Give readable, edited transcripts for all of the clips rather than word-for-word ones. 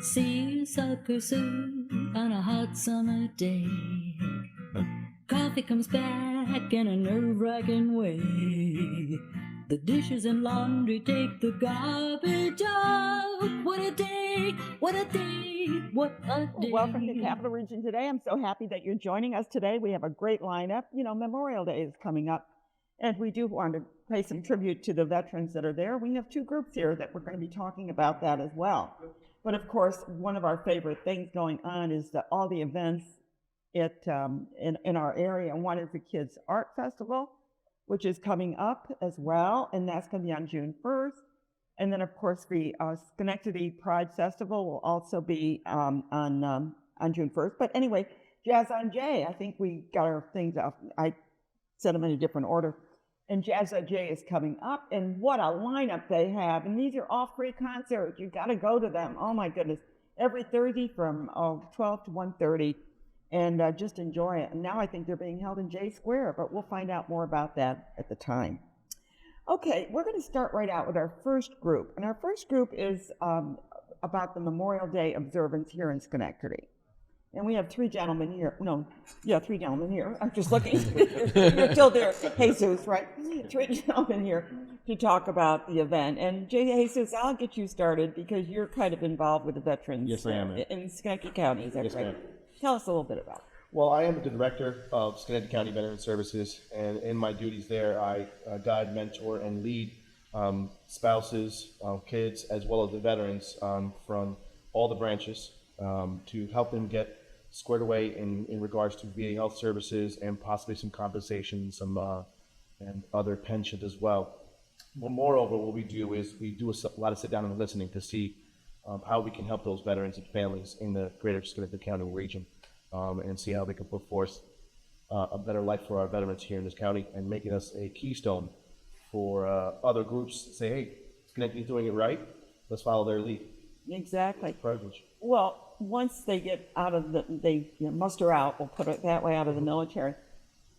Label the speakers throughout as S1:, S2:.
S1: See sucker Sue on a hot summer day. Coffee comes back in a nerve-wracking way. The dishes and laundry take the garbage out. What a day, what a day, what a day.
S2: Welcome to Capital Region Today. I'm so happy that you're joining us today. We have a great lineup. You know, Memorial Day is coming up, and we do want to pay some tribute to the veterans that are there. We have two groups here that we're going to be talking about that as well. But of course, one of our favorite things going on is all the events in our area. One is the Kids Art Festival, which is coming up as well, and that's going to be on June 1st. And then, of course, the Schenectady Pride Festival will also be on June 1st. But anyway, Jazz on Jay, I think we got our things up. I set them in a different order. And Jazz on Jay is coming up, and what a lineup they have. And these are all free concerts. You got to go to them. Oh, my goodness. Every Thursday from 12 to 1:30. And just enjoy it. And now I think they're being held in Jay Square, but we'll find out more about that at the time. Okay, we're going to start right out with our first group. And our first group is about the Memorial Day observance here in Schenectady. And we have three gentlemen here. Three gentlemen here. I'm just looking. You're still there, Jesus, right? Three gentlemen here to talk about the event. And Jesus, I'll get you started because you're kind of involved with the veterans.
S3: Yes, I am.
S2: In Schenectady County, is that
S3: Yes,
S2: right?
S3: ma'am.
S2: Tell us a little bit about it.
S3: Well, I am the director of Schenectady County Veteran Services, and in my duties there, I guide, mentor, and lead spouses, kids, as well as the veterans from all the branches to help them get squared away in regards to VA health services and possibly some compensation, and other pensions as well. But moreover, what we do is we do a lot of sit down and listening to see how we can help those veterans and families in the greater Schenectady County region, and see how we can put forth a better life for our veterans here in this county, and making us a keystone for other groups to say, hey, Schenectady's doing it right, let's follow their lead.
S2: Exactly.
S3: Privilege.
S2: Well, once they get out of muster out, we'll put it that way, out of the military,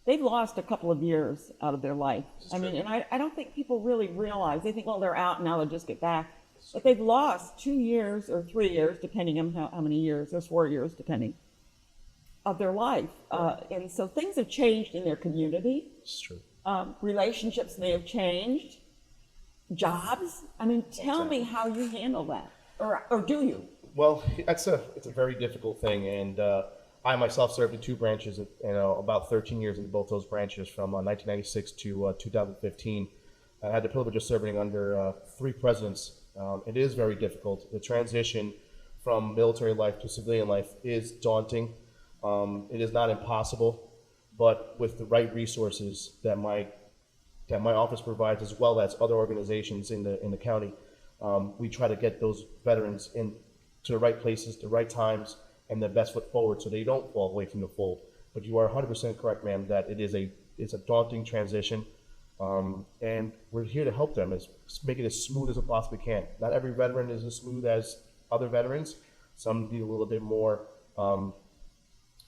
S2: they've lost a couple of years out of their life. I mean, and I don't think people really realize. They think, well, they're out and now they'll just get back. But they've lost 2 years or 3 years, depending on how many years, or 4 years, depending, of their life. And so things have changed in their community.
S3: It's true.
S2: Relationships may have changed. Jobs. I mean, tell me how you handle that. Or do you?
S3: Well, it's a very difficult thing, and I myself served in two branches, about 13 years in both those branches, from 1996 to 2015. I had the privilege of serving under 3 presidents. It is very difficult. The transition from military life to civilian life is daunting. It is not impossible, but with the right resources that my office provides, as well as other organizations in the county, we try to get those veterans in to the right places, the right times, and the best foot forward, so they don't fall away from the fold. But you are 100% correct, ma'am, that it's a daunting transition. And we're here to help them, make it as smooth as it possibly can. Not every veteran is as smooth as other veterans. Some need a little bit more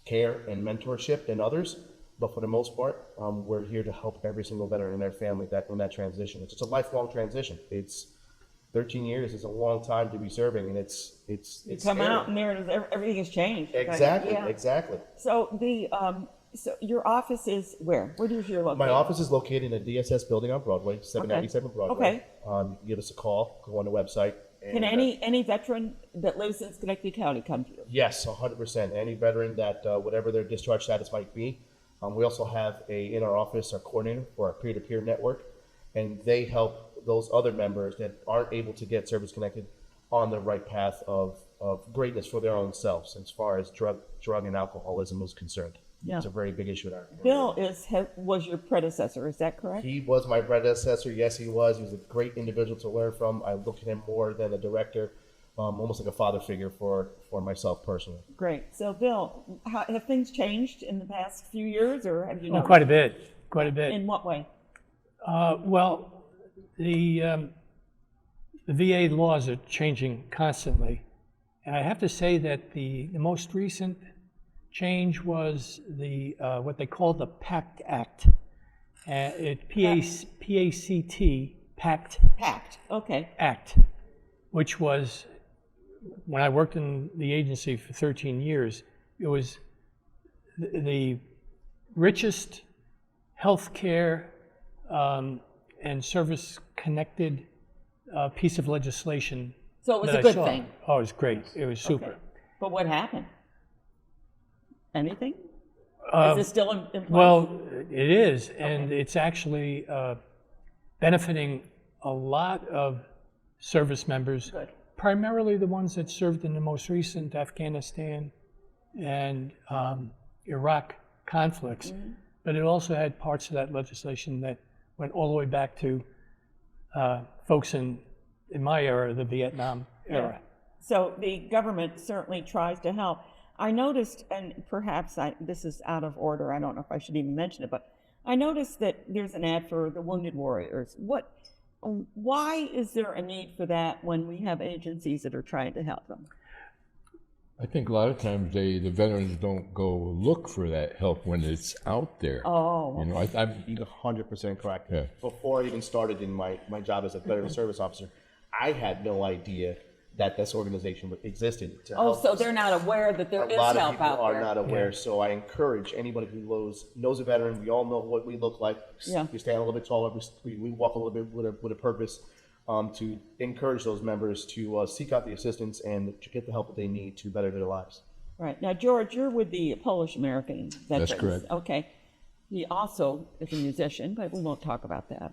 S3: care and mentorship than others, but for the most part, we're here to help every single veteran and their family in that transition. It's just a lifelong transition. It's 13 years is a long time to be serving, and it's
S2: you come
S3: scary.
S2: out and everything has changed.
S3: Exactly,
S2: Yeah.
S3: exactly.
S2: So so your office is where? Where is your location?
S3: My office is located in the DSS building on Broadway, 797 Broadway.
S2: Okay.
S3: Give us a call, go on the website.
S2: Can any veteran that lives in Schenectady County come to you?
S3: Yes, 100%. Any veteran that, whatever their discharge status might be. We also have in our office, our coordinator for our peer-to-peer network, and they help those other members that aren't able to get service connected on the right path of greatness for their own selves, as far as drug and alcoholism is concerned.
S2: Yeah.
S3: It's a very big issue in our community.
S2: Bill was your predecessor, is that correct?
S3: He was my predecessor. Yes, he was. He was a great individual to learn from. I look at him more than a director, almost like a father figure for myself personally.
S2: Great. So, Bill, have things changed in the past few years, or have you?
S4: Oh, quite a bit. Quite a bit.
S2: In what way?
S4: Well, the VA laws are changing constantly, and I have to say that the most recent change was the what they call the PACT Act. PACT, PACT
S2: Okay.
S4: Act, which was, when I worked in the agency for 13 years, it was the richest healthcare and service-connected piece of legislation.
S2: So it was
S4: that
S2: a
S4: I
S2: good
S4: saw.
S2: thing.
S4: Oh, it was great. It was super.
S2: Okay. But what happened? Anything?
S4: Uh,
S2: Is it still in place?
S4: Well, it is, and it's actually benefiting a lot of service members,
S2: Good.
S4: primarily the ones that served in the most recent Afghanistan and Iraq conflicts. But it also had parts of that legislation that went all the way back to folks in my era, the Vietnam era.
S2: So the government certainly tries to help. I noticed, and perhaps this is out of order, I don't know if I should even mention it, but I noticed that there's an ad for the Wounded Warriors. Why is there a need for that when we have agencies that are trying to help them?
S5: I think a lot of times the veterans don't go look for that help when it's out there.
S2: Oh,
S5: You know, I'm,
S3: You're 100% correct.
S5: Yeah.
S3: Before I even started in my job as a veteran service officer, I had no idea that this organization existed. To help
S2: so
S3: us.
S2: they're not aware that there
S3: A
S2: is
S3: lot of
S2: help
S3: people
S2: out
S3: are
S2: there.
S3: not aware, so I encourage anybody who knows a veteran. We all know what we look like.
S2: Yeah.
S3: We stand a little bit taller. We walk a little bit with a purpose. To encourage those members to seek out the assistance and to get the help that they need to better their lives.
S2: Right. Now, George, you're with the Polish American Veterans.
S5: That's correct.
S2: Okay. He also is a musician, but we won't talk about that.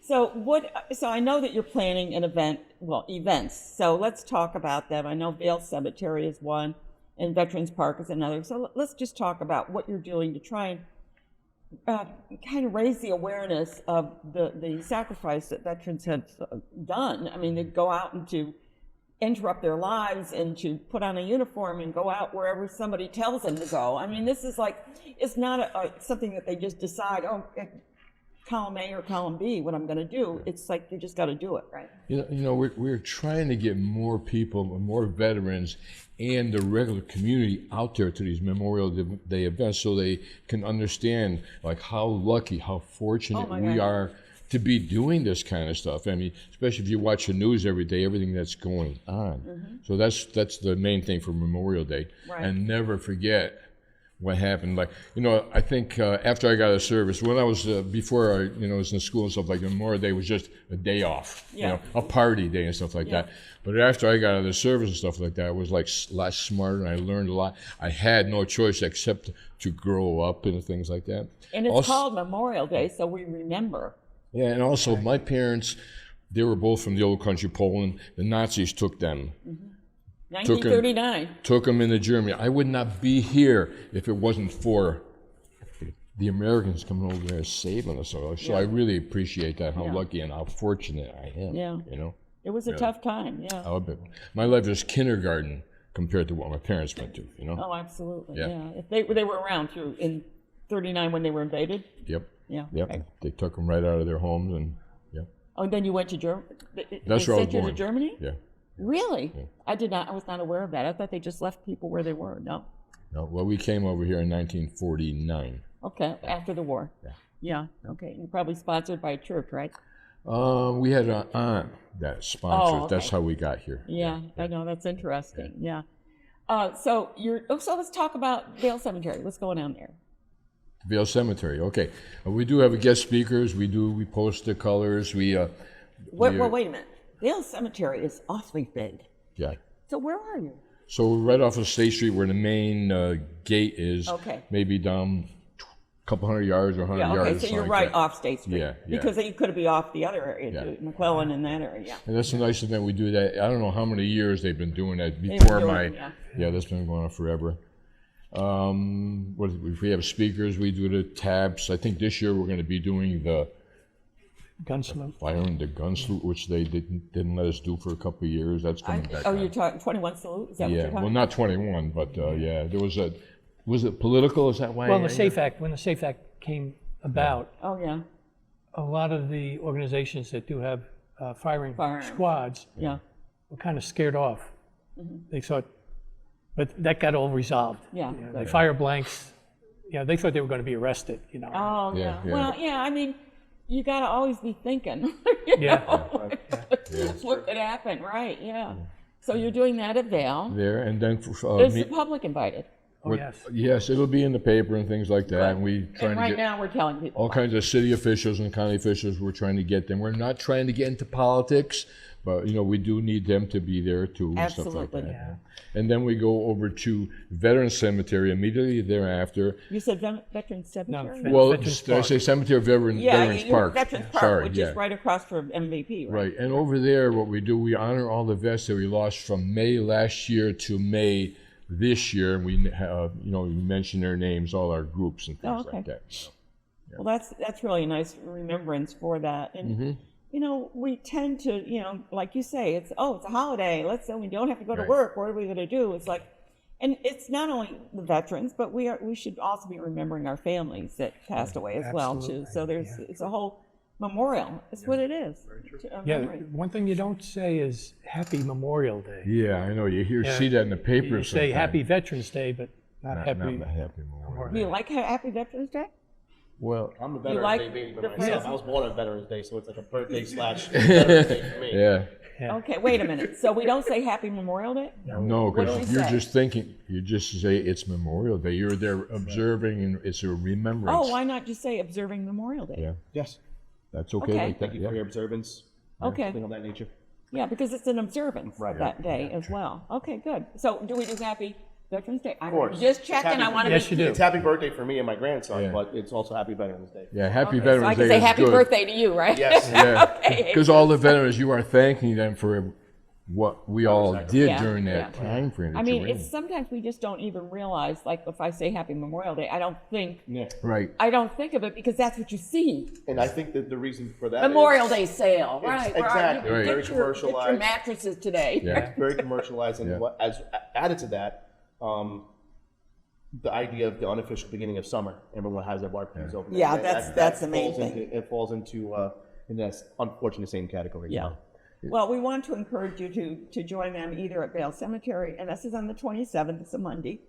S2: So I know that you're planning an events. So let's talk about them. I know Vale Cemetery is one and Veterans Park is another. So let's just talk about what you're doing to try and kind of raise the awareness of the sacrifice that veterans have done. I mean, to go out and to interrupt their lives and to put on a uniform and go out wherever somebody tells them to go. I mean, this is like, it's not something that they just decide, column A or column B, what I'm going to do. It's like, you just got to do it, right?
S5: you know, we're trying to get more people, more veterans, and the regular community out there to these Memorial Day events, so they can understand like how lucky, how fortunate
S2: Oh my
S5: we
S2: God.
S5: are to be doing this kind of stuff. I mean, especially if you watch the news every day, everything that's going on. So that's the main thing for Memorial Day.
S2: Right.
S5: And never forget what happened. Like, you know, I think after I got out of service, when I was, before I, you know, was in school and stuff like that, Memorial Day was just a day off,
S2: Yeah.
S5: you know, a party day and stuff like that. But after I got out of the service and stuff like that, I was like a lot smarter and I learned a lot. I had no choice except to grow up and things like that.
S2: And it's
S5: Also-
S2: called Memorial Day, so we remember.
S5: Yeah, and also my parents, they were both from the old country, Poland. The Nazis took them.
S2: 1939.
S5: Took them into Germany. I would not be here if it wasn't for the Americans coming over there and saving us. So I really appreciate that, how
S2: Yeah.
S5: lucky and how fortunate I am.
S2: Yeah.
S5: You know,
S2: It was a tough time, yeah.
S5: my life was kindergarten compared to what my parents went to. You know.
S2: Oh, absolutely,
S5: Yeah.
S2: yeah. If they were around through in 39 when they were invaded?
S5: Yep.
S2: Yeah.
S5: Yep.
S2: Okay.
S5: They took them right out of their homes and yeah.
S2: Oh, then you went to Germany?
S5: That's
S2: they
S5: where I
S2: sent
S5: was
S2: you
S5: born.
S2: to Germany?
S5: Yeah.
S2: Really? I was not aware of that. I thought they just left people where they were. No?
S5: No, well, we came over here in 1949.
S2: Okay, after the war.
S5: Yeah.
S2: Yeah, okay. You're probably sponsored by a church, right?
S5: We had an aunt that sponsored.
S2: Oh, okay.
S5: That's how we got here.
S2: Yeah, I know. That's interesting. Yeah. So let's talk about Vale Cemetery. What's going on there?
S5: Vale Cemetery. Okay, we do have guest speakers. We post the colors.
S2: Wait a minute. Vale Cemetery is awfully big.
S5: Yeah.
S2: So where are you?
S5: So we're right off of State Street, where the main gate is.
S2: Okay.
S5: Maybe down a couple hundred yards or 100
S2: Yeah,
S5: yards.
S2: okay, so
S5: something
S2: you're
S5: like
S2: right
S5: that.
S2: off State Street.
S5: Yeah, yeah.
S2: Because you could be off the other area,
S5: Yeah.
S2: too, McClellan and that area, yeah.
S5: And that's the nice thing that we do that. I don't know how many years they've been doing that
S2: been
S5: before
S2: doing it,
S5: my.
S2: yeah.
S5: That's been going on forever. If we have speakers, we do the taps. I think this year we're going to be doing the
S4: Gun salute.
S5: firing the gun salute, which they didn't let us do for a couple of years. That's coming back.
S2: Oh,
S5: on.
S2: you're talking 21 Salute? Is that what you're
S5: Yeah,
S2: talking
S5: well, not 21, but yeah, there was was it political? Is that why?
S4: Well, the SAFE Act, when the SAFE Act came about,
S2: Oh, yeah,
S4: a lot of the organizations that do have firing
S2: Firearms.
S4: squads
S2: yeah.
S4: were kind of scared off. They thought, but that got all resolved.
S2: Yeah.
S4: You know, they fire blanks. They thought they were going to be arrested.
S2: Oh,
S5: Yeah,
S2: yeah.
S5: yeah.
S2: Well, yeah, I mean, you got to always be thinking. you
S4: Yeah.
S2: know, what could happen, right? Yeah. So you're doing that at Vail.
S5: there, and then for,
S2: Is the public invited?
S4: Oh, yes.
S5: yes, it'll be in the paper and things like that. And we trying
S2: And
S5: to
S2: right
S5: get
S2: now, we're telling people.
S5: all kinds of city officials and county officials. We're trying to get them. We're not trying to get into politics, but we do need them to be there too and stuff like
S2: Absolutely.
S5: that. And then we go over to Veterans Cemetery immediately thereafter.
S2: You said Veterans Cemetery?
S4: No,
S5: Well,
S4: Veterans
S5: did I
S4: Park.
S5: say Cemetery of Veterans, Veterans
S2: you-
S5: Park?
S2: Veterans Park,
S5: Sorry,
S2: which
S5: yeah.
S2: is right across from MVP, right?
S5: Right, and over there, what we do, we honor all the vets that we lost from May last year to May this year. And we, we mention their names, all our groups and things
S2: okay.
S5: like that.
S2: Well, that's really a nice remembrance for that. And we tend to, like you say, it's a holiday. Let's say we don't have to go to
S5: Right.
S2: work. What are we going to do? It's like, and it's not only the veterans, but we should also be remembering our families that passed away as well too. So it's a whole memorial. It's what it is.
S4: Yeah, one thing you don't say is Happy Memorial Day.
S5: Yeah, I know, you see that in the paper
S4: You say
S5: sometimes.
S4: Happy Veterans Day, but not
S5: Not
S4: Happy.
S5: Happy Memorial.
S2: Do you like Happy Veterans Day?
S5: Well,
S3: I'm a Veterans
S2: like
S3: Day baby
S2: the
S3: myself.
S2: phrase?
S3: I was born on Veterans Day, so it's like a birthday / Veterans Day for me.
S5: yeah.
S4: Yeah.
S2: Okay, wait a minute. So we don't say Happy Memorial Day?
S5: No,
S2: What do
S5: because
S2: we
S5: you're
S2: say?
S5: just thinking, you just say it's Memorial Day. You're there observing, and it's a remembrance.
S2: Oh, why not just say observing Memorial Day?
S5: Yeah,
S3: Yes.
S5: that's okay,
S2: Okay.
S5: like that.
S3: Thank you
S5: Yeah.
S3: for your observance.
S2: Okay.
S3: Something of that nature.
S2: Yeah, because it's an observance
S3: Right.
S2: that day as well. Okay, good. So do we do Happy Veterans Day? I'm
S3: course.
S2: just
S3: It's
S2: checking.
S3: happy-
S2: I want to
S4: Yes,
S2: be
S4: you do.
S2: cute.
S3: It's happy birthday for me and my grandson,
S5: Yeah.
S3: but it's also happy Veterans Day.
S5: Yeah, Happy
S2: Okay,
S5: Veterans
S2: so I
S5: Day
S2: can say
S5: is
S2: happy
S5: good.
S2: birthday to you, right?
S3: Yes.
S5: Yeah,
S2: Okay.
S5: because all the veterans, you are thanking them for what we all did
S2: Yeah,
S5: during that
S2: yeah.
S5: time frame.
S2: I
S5: that you
S2: mean,
S5: were in.
S2: it's sometimes we just don't even realize. Like if I say Happy Memorial Day, I don't think
S5: right.
S2: of it because that's what you see.
S3: And I think that the reason for that
S2: Memorial
S3: is
S2: Day sale, right?
S3: exactly.
S2: Right.
S5: Right.
S2: Get
S3: Very
S2: your, get your
S3: commercialized.
S2: mattresses today.
S5: Yeah.
S3: very commercialized, and
S5: Yeah.
S3: what, as added to that, the idea of the unofficial beginning of summer. Everyone has their barbecues open.
S2: Yeah,
S3: And
S2: that's the main
S3: falls
S2: thing.
S3: It falls into in that unfortunate same category.
S2: Yeah. Well, we want to encourage you to join them either at Vail Cemetery, and this is on the 27th, it's a Monday,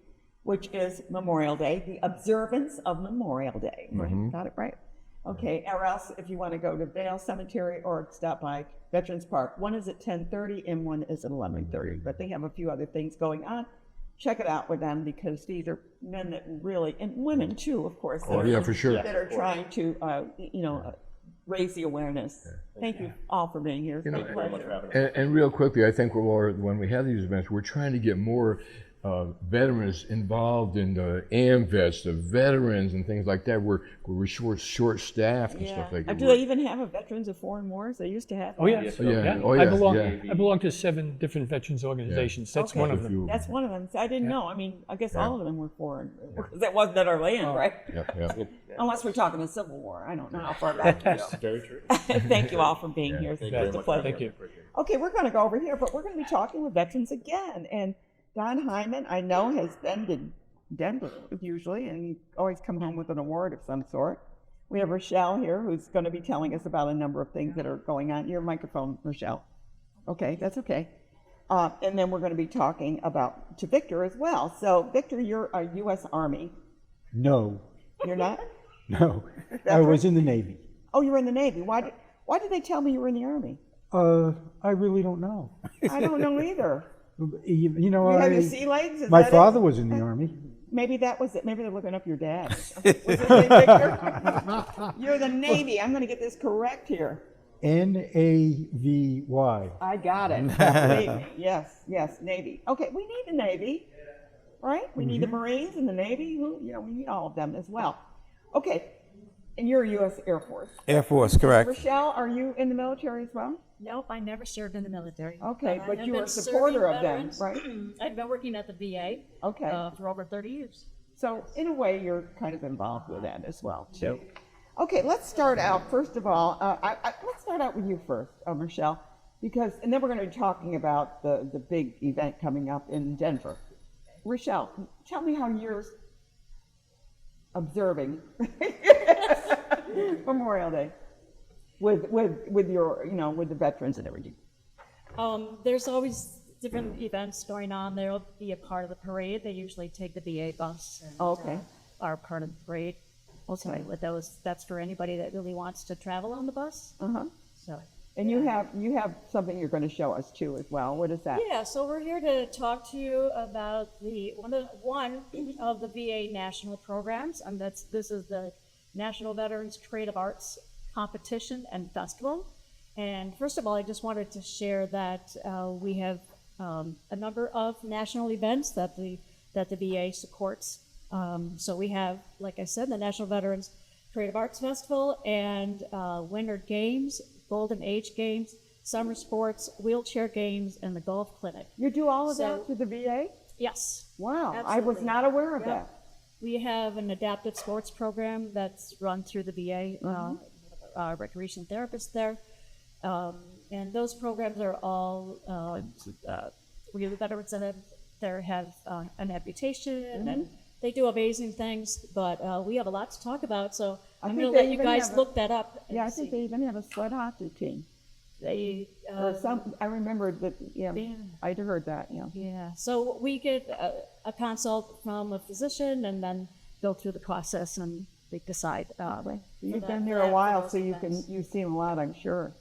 S2: which is Memorial Day, the observance of Memorial Day. Right? Got it right. Okay, or else if you want to go to Vail Cemetery or stop by Veterans Park, one is at 10:30 and one is at 11:30, but they have a few other things going on. Check it out with them because these are men that really, and women too, of course.
S5: Oh, yeah, for sure.
S2: That are trying to, raise the awareness. Thank you all for being here. It's been a pleasure.
S5: And real quickly, I think when we have these events, we're trying to get more veterans involved in the AMVETS, the veterans and things like that. We're short-staffed and stuff like that.
S2: Do they even have a Veterans of Foreign Wars? They used to have.
S4: Oh, yeah.
S3: Yes,
S5: yeah. Oh,
S4: I
S5: yeah,
S4: belong.
S5: yeah.
S4: I belong to 7 different veterans organizations. That's
S2: Okay.
S4: one of
S5: A
S4: them.
S5: few.
S2: That's one of them. So I didn't know. I mean, I guess all of them were foreign. Because that wasn't at our land, right?
S5: Yeah, yeah.
S2: Unless we're talking the Civil War. I don't know how far back you go.
S3: Very true.
S2: Thank you all for being here. It's
S3: Thank
S2: just
S3: you
S2: a
S3: very much.
S2: pleasure.
S4: Thank you.
S2: Okay, we're going to go over here, but we're going to be talking with veterans again. And Don Hyman, I know, has been to Denver usually, and he always come home with an award of some sort. We have Rochelle here, who's going to be telling us about a number of things that are going on. Your microphone, Rochelle. Okay, that's okay. And then we're going to be talking to Victor as well. So, Victor, you're a U.S. Army.
S6: No,
S2: You're not?
S6: no. I was in the Navy.
S2: Oh, you're in the Navy. Why did they tell me you were in the Army?
S6: I really don't know.
S2: I don't know either.
S6: You know,
S2: You have your sea legs? Is
S6: my
S2: that it?
S6: father was in the Army.
S2: Maybe that was it. Maybe they're looking up your dad. Was his name Victor? You're the Navy. I'm going to get this correct here.
S6: Navy.
S2: I got it. Navy. Yes, Navy. Okay, we need the Navy, right? We need the Marines and the Navy. We need all of them as well. Okay, and you're a U.S. Air Force.
S7: Air Force, correct.
S2: Rochelle, are you in the military as well?
S8: Nope, I never served in the military.
S2: Okay,
S8: I
S2: but
S8: have
S2: you were
S8: been
S2: a supporter
S8: serving
S2: of them,
S8: veterans.
S2: right?
S8: I've been working at the VA
S2: Okay.
S8: for over 30 years.
S2: So in a way, you're kind of involved with that as well, too. Okay, let's start out. First of all, let's start out with you first, Rochelle, and then we're going to be talking about the big event coming up in Denver. Rochelle, tell me how you're observing Memorial Day with your, with the veterans and everything.
S8: There's always different events going on. There'll be a part of the parade. They usually take the VA bus and
S2: Okay.
S8: are part of the parade. ultimately with those, that's for anybody that really wants to travel on the bus.
S2: Uh-huh.
S8: So.
S2: And you have something you're going to show us too as well. What is that?
S8: Yeah, so we're here to talk to you about one of the VA national programs, and this is the National Veterans Creative Arts Competition and Festival. And first of all, I just wanted to share that we have a number of national events that the VA supports. So we have, like I said, the National Veterans Creative Arts Festival and Winter Games, Golden Age Games, Summer Sports, Wheelchair Games, and the Golf Clinic.
S2: You do all of
S8: So-
S2: that through the VA?
S8: Yes.
S2: Wow, I was
S8: Absolutely.
S2: not aware of
S8: Yeah.
S2: that.
S8: We have an adaptive sports program that's run through the VA, recreation therapists there. And those programs are all, we have veterans that have an amputation and they do amazing things, but we have a lot to talk about, so
S2: I
S8: I'm
S2: think
S8: gonna
S2: they
S8: let you
S2: even
S8: guys
S2: have a-
S8: look that up. and
S2: Yeah, I think
S8: see.
S2: they even have a sled hockey team.
S8: They,
S2: Or some, I remembered that, yeah,
S8: yeah.
S2: I'd heard that, yeah.
S8: Yeah, so we get a consult from a physician and then go through the process and they decide.
S2: You've
S8: for
S2: been
S8: that-
S2: here
S8: for
S2: a
S8: that-
S2: while,
S8: for
S2: so
S8: those events.
S2: you've seen a lot, I'm sure.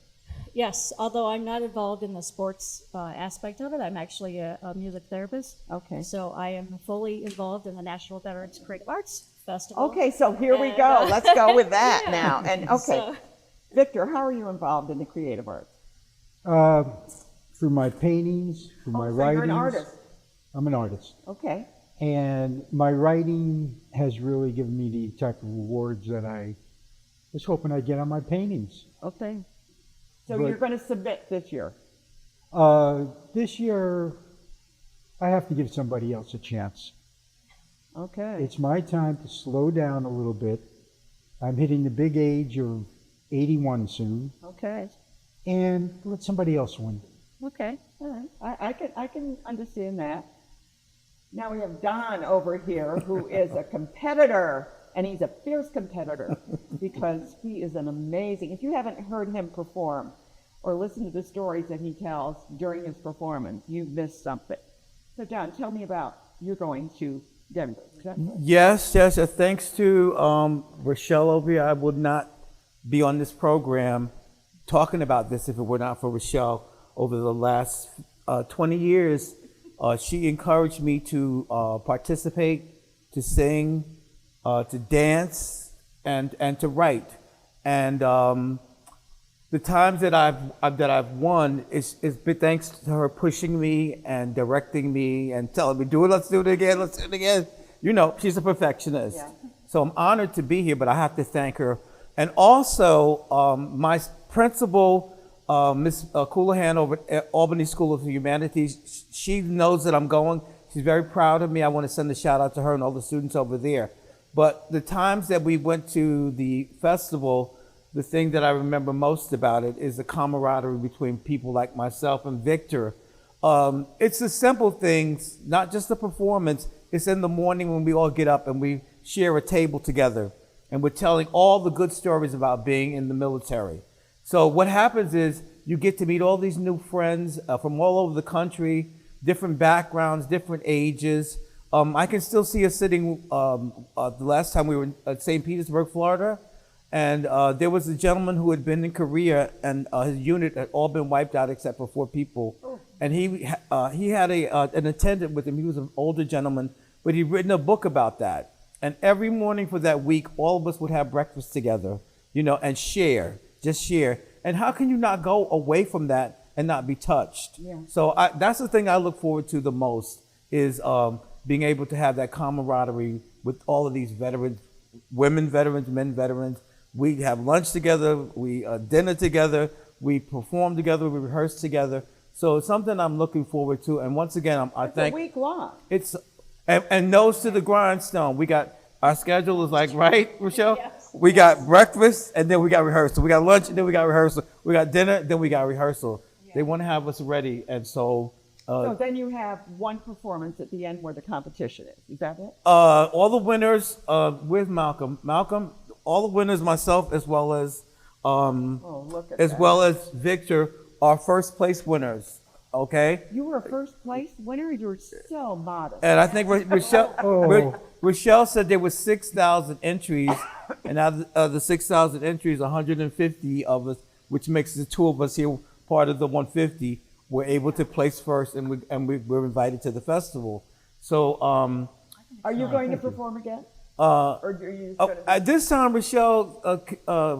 S8: Yes, although I'm not involved in the sports aspect of it, I'm actually a music therapist.
S2: Okay.
S8: So I am fully involved in the National Veterans Creative Arts Festival.
S2: Okay, so here we
S8: And,
S2: go. Let's go with that
S8: yeah.
S2: now. And okay,
S8: So-
S2: Victor, how are you involved in the creative arts?
S6: through my paintings, through my
S2: So
S6: writings.
S2: you're an artist.
S6: I'm an artist.
S2: Okay.
S6: And my writing has really given me the type of rewards that I was hoping I'd get on my paintings.
S2: Okay. So
S6: But-
S2: you're going to submit this year.
S6: This year, I have to give somebody else a chance.
S2: Okay.
S6: It's my time to slow down a little bit. I'm hitting the big age of 81 soon,
S2: Okay.
S6: and let somebody else win.
S2: Okay. All right. I can understand that. Now we have Don over here, who is a competitor, and he's a fierce competitor because he is an amazing. If you haven't heard him perform or listened to the stories that he tells during his performance, you've missed something. So Don, tell me about you're going to Denver. Is that right?
S7: Yes. Thanks to Rochelle over here, I would not be on this program talking about this if it were not for Rochelle. Over the last 20 years, she encouraged me to participate, to sing, to dance, and to write. And the times that I've won is been thanks to her pushing me and directing me and telling me, let's do it again. You know, she's a perfectionist.
S2: Yeah.
S7: So I'm honored to be here, but I have to thank her. And also, my principal, Ms. Coulihan over at Albany School of Humanities, she knows that I'm going. She's very proud of me. I want to send a shout out to her and all the students over there. But the times that we went to the festival, the thing that I remember most about it is the camaraderie between people like myself and Victor. It's the simple things, not just the performance. It's in the morning when we all get up and we share a table together and we're telling all the good stories about being in the military. So what happens is you get to meet all these new friends from all over the country, different backgrounds, different ages. I can still see us sitting the last time we were at St. Petersburg, Florida, and there was a gentleman who had been in Korea, and his unit had all been wiped out except for 4 people. And he had an attendant with him. He was an older gentleman, but he'd written a book about that. And every morning for that week, all of us would have breakfast together, you know, and just share. And how can you not go away from that and not be touched?
S2: Yeah.
S7: So that's the thing I look forward to the most is being able to have that camaraderie with all of these veterans, women veterans, men veterans. We have lunch together, we dinner together, we perform together, we rehearse together. So it's something I'm looking forward to. And once again, I
S2: It's
S7: thank
S2: a week long.
S7: it's and nose to the grindstone. We got our schedule is like right, Rochelle.
S8: Yes.
S7: We got breakfast and then we got rehearsal. We got lunch and then we got rehearsal. We got dinner, then we got rehearsal. They want to have us ready, and so
S2: So then you have one performance at the end where the competition is. Is that it?
S7: all the winners. Where's Malcolm? Malcolm. All the winners, myself as well as
S2: Oh, look at
S7: as
S2: that.
S7: well as Victor, are first place winners. okay?
S2: You were a first place winner. You were so modest.
S7: And I think Rochelle,
S6: Oh.
S7: Rochelle said there was 6,000 entries, and out of the 6,000 entries, 150 of us, which makes the two of us here part of the 150, were able to place first, and we were invited to the festival. So
S2: Are you going to perform again? Or are you just gonna
S7: at this time, Rochelle,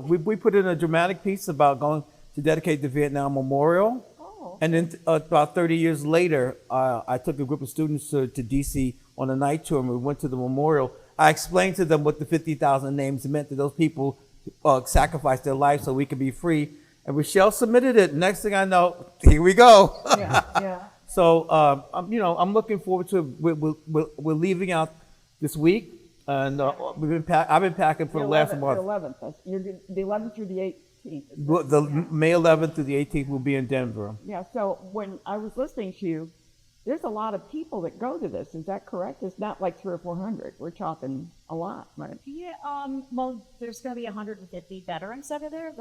S7: we put in a dramatic piece about going to dedicate the Vietnam Memorial.
S2: Oh,
S7: And then about 30 years later, I took a group of students to DC on a night tour, and we went to the memorial. I explained to them what the 50,000 names meant, that those people sacrificed their lives so we could be free. And Rochelle submitted it. Next thing I know, here we go.
S2: yeah, yeah.
S7: So, I'm looking forward to it. We're leaving out this week, and I've been packing for the last month.
S2: The 11th. You're the 11th through the 18th.
S7: The May 11th through the 18th will be in Denver.
S2: Yeah. So when I was listening to you, there's a lot of people that go to this. Is that correct? It's not like 300 or 400. We're talking a lot, right?
S8: Yeah, well, there's gonna be 150 veterans that are there.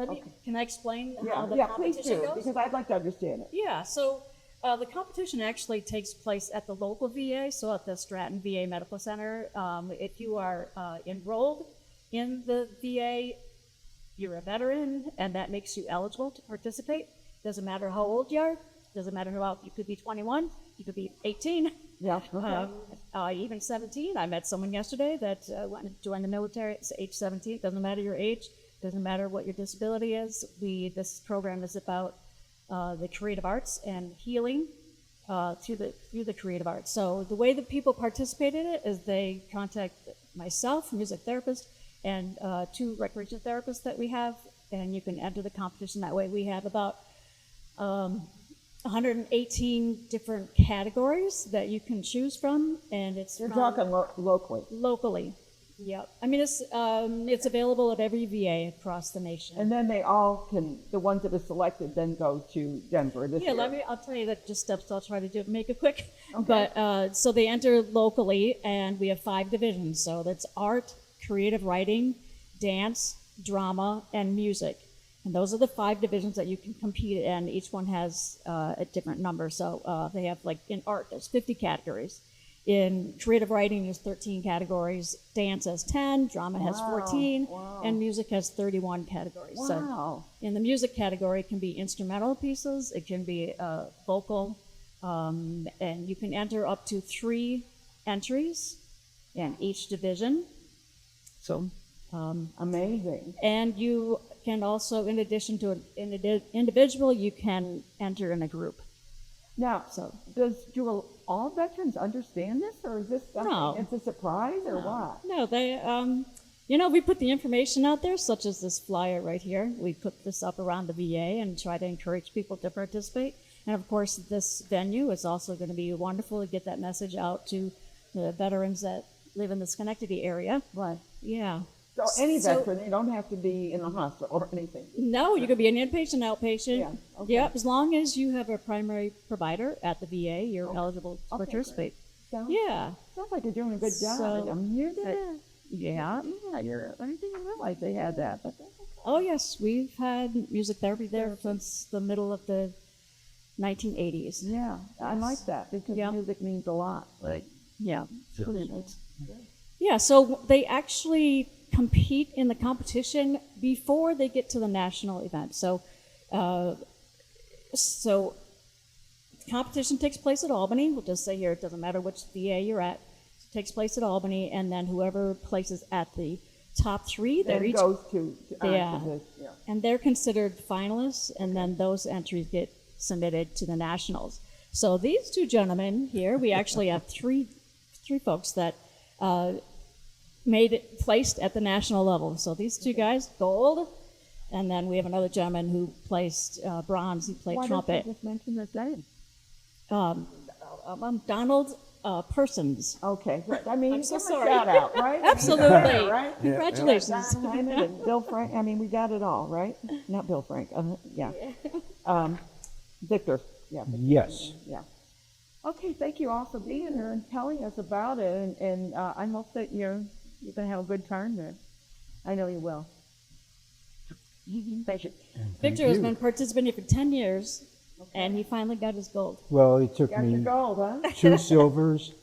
S8: Can I explain how the
S2: Please
S8: competition
S2: do,
S8: goes?
S2: because I'd like to understand it.
S8: Yeah, so the competition actually takes place at the local VA, so at the Stratton VA Medical Center. If you are enrolled in the VA, you're a veteran, and that makes you eligible to participate. Doesn't matter how old you are, doesn't matter how old, you could be 21, you could be 18,
S2: Yeah.
S8: even 17. I met someone yesterday that went to join the military at age 17. Doesn't matter your age, doesn't matter what your disability is. This program is about the creative arts and healing through the creative arts. So the way that people participate in it is they contact myself, music therapist, and 2 recreation therapists that we have, and you can enter the competition that way. We have about 118 different categories that you can choose from, and it's
S2: You're
S8: from
S2: talking locally.
S8: locally. Yep. I mean, it's available at every VA across the nation.
S2: And then they all can, the ones that are selected then go to Denver this
S8: Yeah,
S2: year.
S8: I'll tell you that just steps. I'll try to make it quick. But so they enter locally, and we have 5 divisions. So that's art, creative writing, dance, drama, and music. And those are the 5 divisions that you can compete in. Each one has a different number. So they have, like, in art, there's 50 categories. In creative writing, there's 13 categories. Dance has 10, drama has 14, and music has 31 categories.
S2: Wow.
S8: So in the music category, it can be instrumental pieces, it can be vocal, and you can enter up to 3 entries in each division. So,
S2: Amazing.
S8: and you can also, in addition to an individual, you can enter in a group.
S2: Now,
S8: So
S2: do all veterans understand this, or is this something,
S8: No.
S2: it's a surprise, or what?
S8: no, they, we put the information out there, such as this flyer right here. We put this up around the VA and try to encourage people to participate. And of course, this venue is also going to be wonderful to get that message out to the veterans that live in the Schenectady area.
S2: Right.
S8: Yeah.
S2: So any
S8: So-
S2: veteran, they don't have to be in the hospital or anything.
S8: No, you could be an inpatient, outpatient.
S2: Yeah, okay.
S8: Yep, as long as you have a primary provider at the VA, you're eligible to
S2: Okay,
S8: participate.
S2: Sounds,
S8: Yeah.
S2: sounds like you're doing a good job.
S8: So-
S2: I'm here to, yeah, I didn't realize they had that, but that's okay.
S8: Oh, yes, we've had music therapy there since the middle of the 1980s.
S2: Yeah, I like that because
S8: Yeah.
S2: music means a lot. Like,
S8: Yeah. Yeah, so they actually compete in the competition before they get to the national event. So, so competition takes place at Albany. We'll just say here, it doesn't matter which VA you're at. It takes place at Albany, and then whoever places at the top 3, they're
S2: then
S8: each,
S2: goes to
S8: Yeah.
S2: this, yeah.
S8: and they're considered finalists, and then those entries get submitted to the nationals. So these 2 gentlemen here, we actually have three folks that placed at the national level. So these 2 guys, gold, and then we have another gentleman who placed bronze. He played
S2: Why
S8: trumpet.
S2: don't you just mention his name?
S8: Donald Persons.
S2: Okay, right. I mean,
S8: I'm so
S2: give 'em a
S8: sorry.
S2: shout out, right?
S8: Absolutely.
S2: Right?
S8: Congratulations.
S2: Don Hyman and Bill Frank. I mean, we got it all, right? Not Bill Frank. Yeah. Victor. Yeah. Victor.
S6: Yes.
S2: Yeah. Okay. Thank you all for being here and telling us about it. And I hope that you're going to have a good time there. I know you will. Thank you.
S8: Victor has been participating for 10 years, and he finally got his gold.
S6: Well, it took
S2: Got your
S6: me
S2: gold, huh?
S6: 2 silvers,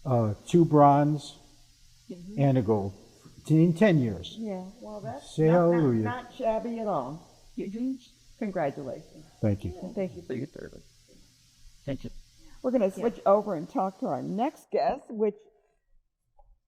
S6: 2 bronze, and a gold in 10 years.
S2: Yeah, well, that's
S6: Say hallelujah.
S2: not shabby at all. Congratulations.
S6: Thank you.
S2: And thank you for your service.
S1: Thank you.
S2: We're going to switch over and talk to our next guest, which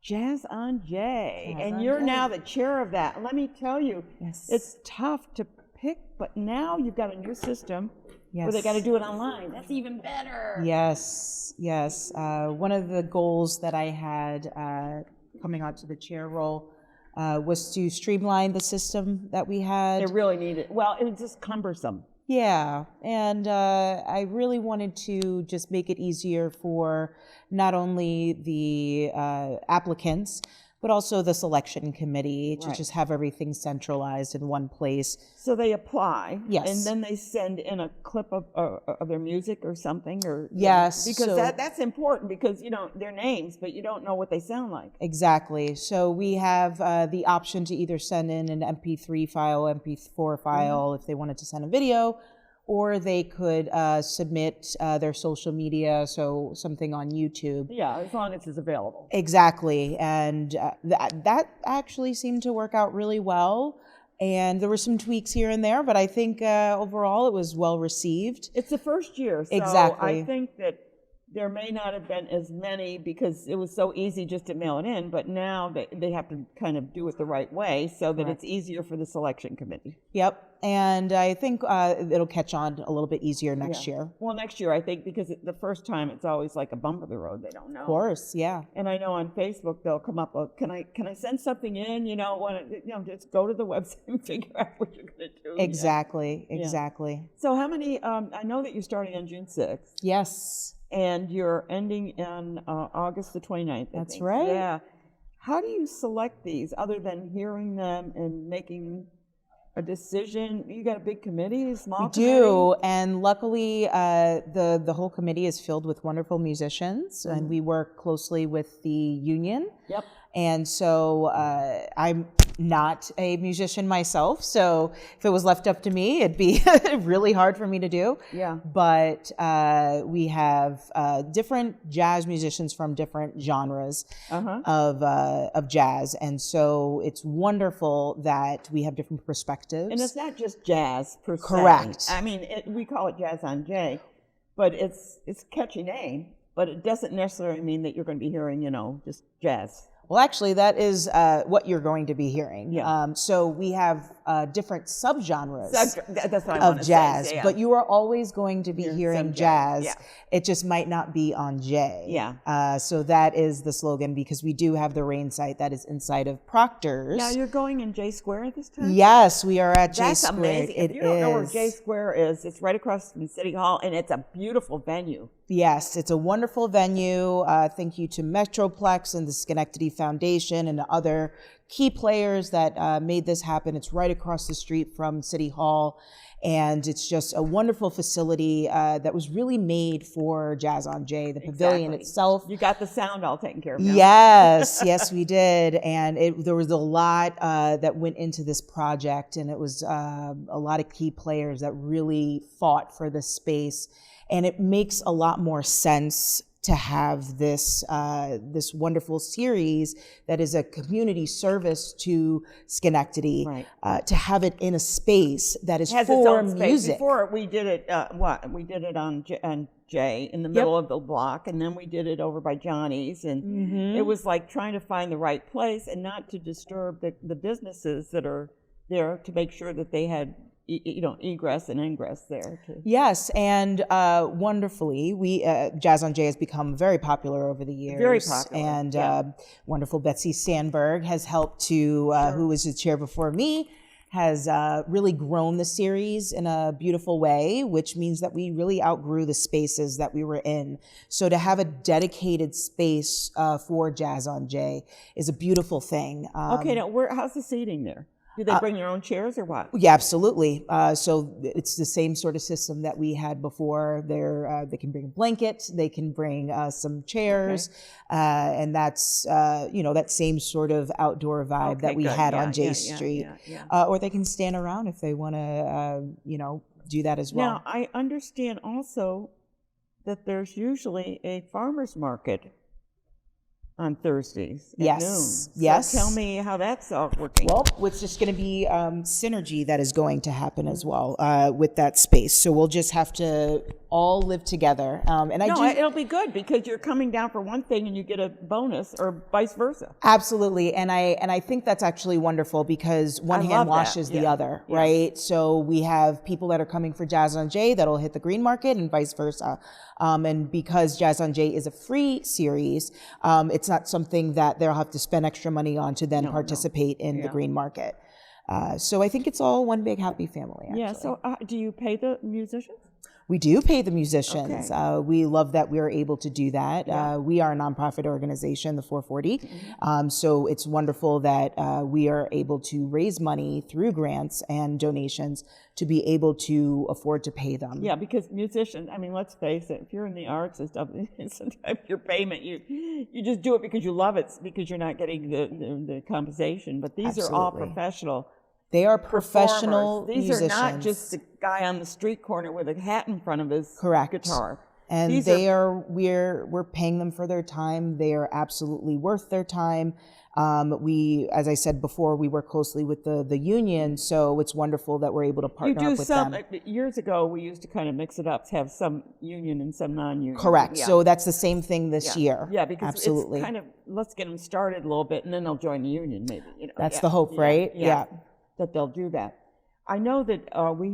S2: Jazz on Jay.
S9: Jazz
S2: And
S9: on
S2: you're
S9: Jay.
S2: now the chair of that. Let me tell you,
S9: Yes.
S2: it's tough to pick, but now you've got a new system where they got to do it online. That's even better.
S9: Yes, yes. One of the goals that I had coming out to the chair role was to streamline the system that we had.
S2: They really need it. Well, it was just cumbersome.
S9: Yeah, and I really wanted to just make it easier for not only the applicants, but also the selection committee to
S2: Right.
S9: just have everything centralized in one place.
S2: So they apply,
S9: Yes.
S2: and then they send in a clip of their music or something, or
S9: Yes,
S2: because
S9: so-
S2: that's important because their names, but you don't know what they sound like.
S9: Exactly. So we have the option to either send in an MP3 file, MP4 file if they wanted to send a video, or they could submit their social media, so something on YouTube.
S2: Yeah, as long as it's available.
S9: Exactly. And that actually seemed to work out really well. And there were some tweaks here and there, but I think overall it was well received.
S2: It's the first year, so
S9: Exactly.
S2: I think that there may not have been as many because it was so easy just to mail it in, but now they have to kind of do it the right way so that it's easier for the selection committee.
S9: Yep. And I think it'll catch on a little bit easier next year.
S2: Well, next year, I think, because the first time it's always like a bump of the road. They don't know.
S9: Of course, yeah.
S2: And I know on Facebook they'll come up, well, can I send something in? Just go to the website and figure out what you're going to do.
S9: Exactly, exactly.
S2: So how many? I know that you're starting on June 6th,
S9: Yes.
S2: and you're ending on August the 29th. I
S9: That's
S2: think.
S9: right.
S2: Yeah. How do you select these other than hearing them and making a decision? You got a big committee, a small
S9: We
S2: committee?
S9: do, and luckily the whole committee is filled with wonderful musicians, and we work closely with the union.
S2: Yep.
S9: And so I'm not a musician myself, so if it was left up to me, it'd be really hard for me to do.
S2: Yeah.
S9: But we have different jazz musicians from different genres of jazz, and so it's wonderful that we have different perspectives.
S2: And it's not just jazz per se.
S9: Correct.
S2: I mean, we call it Jazz on Jay, but it's a catchy name, but it doesn't necessarily mean that you're going to be hearing, just jazz.
S9: Well, actually, that is what you're going to be hearing.
S2: Yeah.
S9: So we have different subgenres
S2: That's what I
S9: of
S2: want to
S9: jazz,
S2: say. Yeah.
S9: but you are always going to be hearing
S2: some
S9: jazz.
S2: jazz,
S9: It just might not be on J.
S2: Yeah.
S9: So that is the slogan, because we do have the rain site that is inside of Proctor's.
S2: Now you're going in J Square this time?
S9: Yes, we are at J
S2: That's
S9: Square.
S2: amazing.
S9: It
S2: If you don't know where
S9: is.
S2: J Square is, it's right across from City Hall, and it's a beautiful venue.
S9: Yes, it's a wonderful venue. Thank you to Metroplex and the Schenectady Foundation and the other key players that made this happen. It's right across the street from City Hall, and it's just a wonderful facility that was really made for Jazz on Jay. The pavilion
S2: Exactly.
S9: itself.
S2: You got the sound all taken care of now.
S9: Yes, yes, we did, and there was a lot that went into this project, and it was a lot of key players that really fought for this space, and it makes a lot more sense to have this this wonderful series that is a community service to Schenectady,
S2: Right.
S9: to have it in a space that is
S2: It has
S9: for
S2: its own space.
S9: music.
S2: Before we did it, we did it on Jay in the middle of the block, and then we did it over by Johnny's, and
S9: Mm-hmm.
S2: it was like trying to find the right place and not to disturb the businesses that are there, to make sure that they had egress and ingress there too.
S9: Yes, and wonderfully, Jazz on Jay has become very popular over the years.
S2: Very popular,
S9: And
S2: yeah.
S9: wonderful Betsy Sandberg has helped to, who was the chair before me, has really grown the series in a beautiful way, which means that we really outgrew the spaces that we were in. So to have a dedicated space for Jazz on Jay is a beautiful thing.
S2: Okay, now how's the seating there? Do they bring their own chairs or what?
S9: Yeah, absolutely. So it's the same sort of system that we had before. They can bring a blanket, they can bring some chairs, and that's that same sort of outdoor vibe that we
S2: good.
S9: had on
S2: Yeah,
S9: J
S2: yeah,
S9: Street.
S2: yeah.
S9: Or they can stand around if they want to, do that as well.
S2: Now, I understand also that there's usually a farmer's market on Thursdays at
S9: Yes,
S2: noon.
S9: yes.
S2: So tell me how that's all working.
S9: Well, it's just going to be synergy that is going to happen as well with that space. So we'll just have to all live together.
S2: It'll be good because you're coming down for one thing and you get a bonus, or vice versa.
S9: Absolutely, and I think that's actually wonderful because one
S2: I love
S9: hand
S2: that.
S9: washes the
S2: Yeah.
S9: other,
S2: Yeah.
S9: right? So we have people that are coming for Jazz on Jay that'll hit the green market, and vice versa. And because Jazz on Jay is a free series, it's not something that they'll have to spend extra money on to then participate in the green market. So I think it's all one big happy family. Actually.
S2: Yeah. So do you pay the musicians?
S9: We do pay the musicians.
S2: Okay.
S9: We love that we are able to do that. We are a nonprofit organization, the 440. So it's wonderful that we are able to raise money through grants and donations to be able to afford to pay them.
S2: Yeah, because musicians, I mean, let's face it, if you're in the arts and stuff, sometimes your payment, you just do it because you love it, because you're not getting the compensation. But these are all
S9: Absolutely.
S2: professional.
S9: They are professional
S2: performers. These
S9: musicians.
S2: are not just a guy on the street corner with a hat in front of his
S9: Correct.
S2: guitar.
S9: And
S2: These
S9: we're paying them for their time. They are absolutely worth their time. As I said before, we work closely with the union, so it's wonderful that we're able to
S2: You
S9: partner
S2: do
S9: up with
S2: some,
S9: them.
S2: years ago, we used to kind of mix it up, have some union and some non-union.
S9: Correct.
S2: Yeah.
S9: So that's the same thing this year.
S2: Yeah, because
S9: absolutely.
S2: it's kind of, let's get them started a little bit, and then they'll join the union, maybe.
S9: That's the hope, right? Yeah.
S2: That they'll do that. I know that we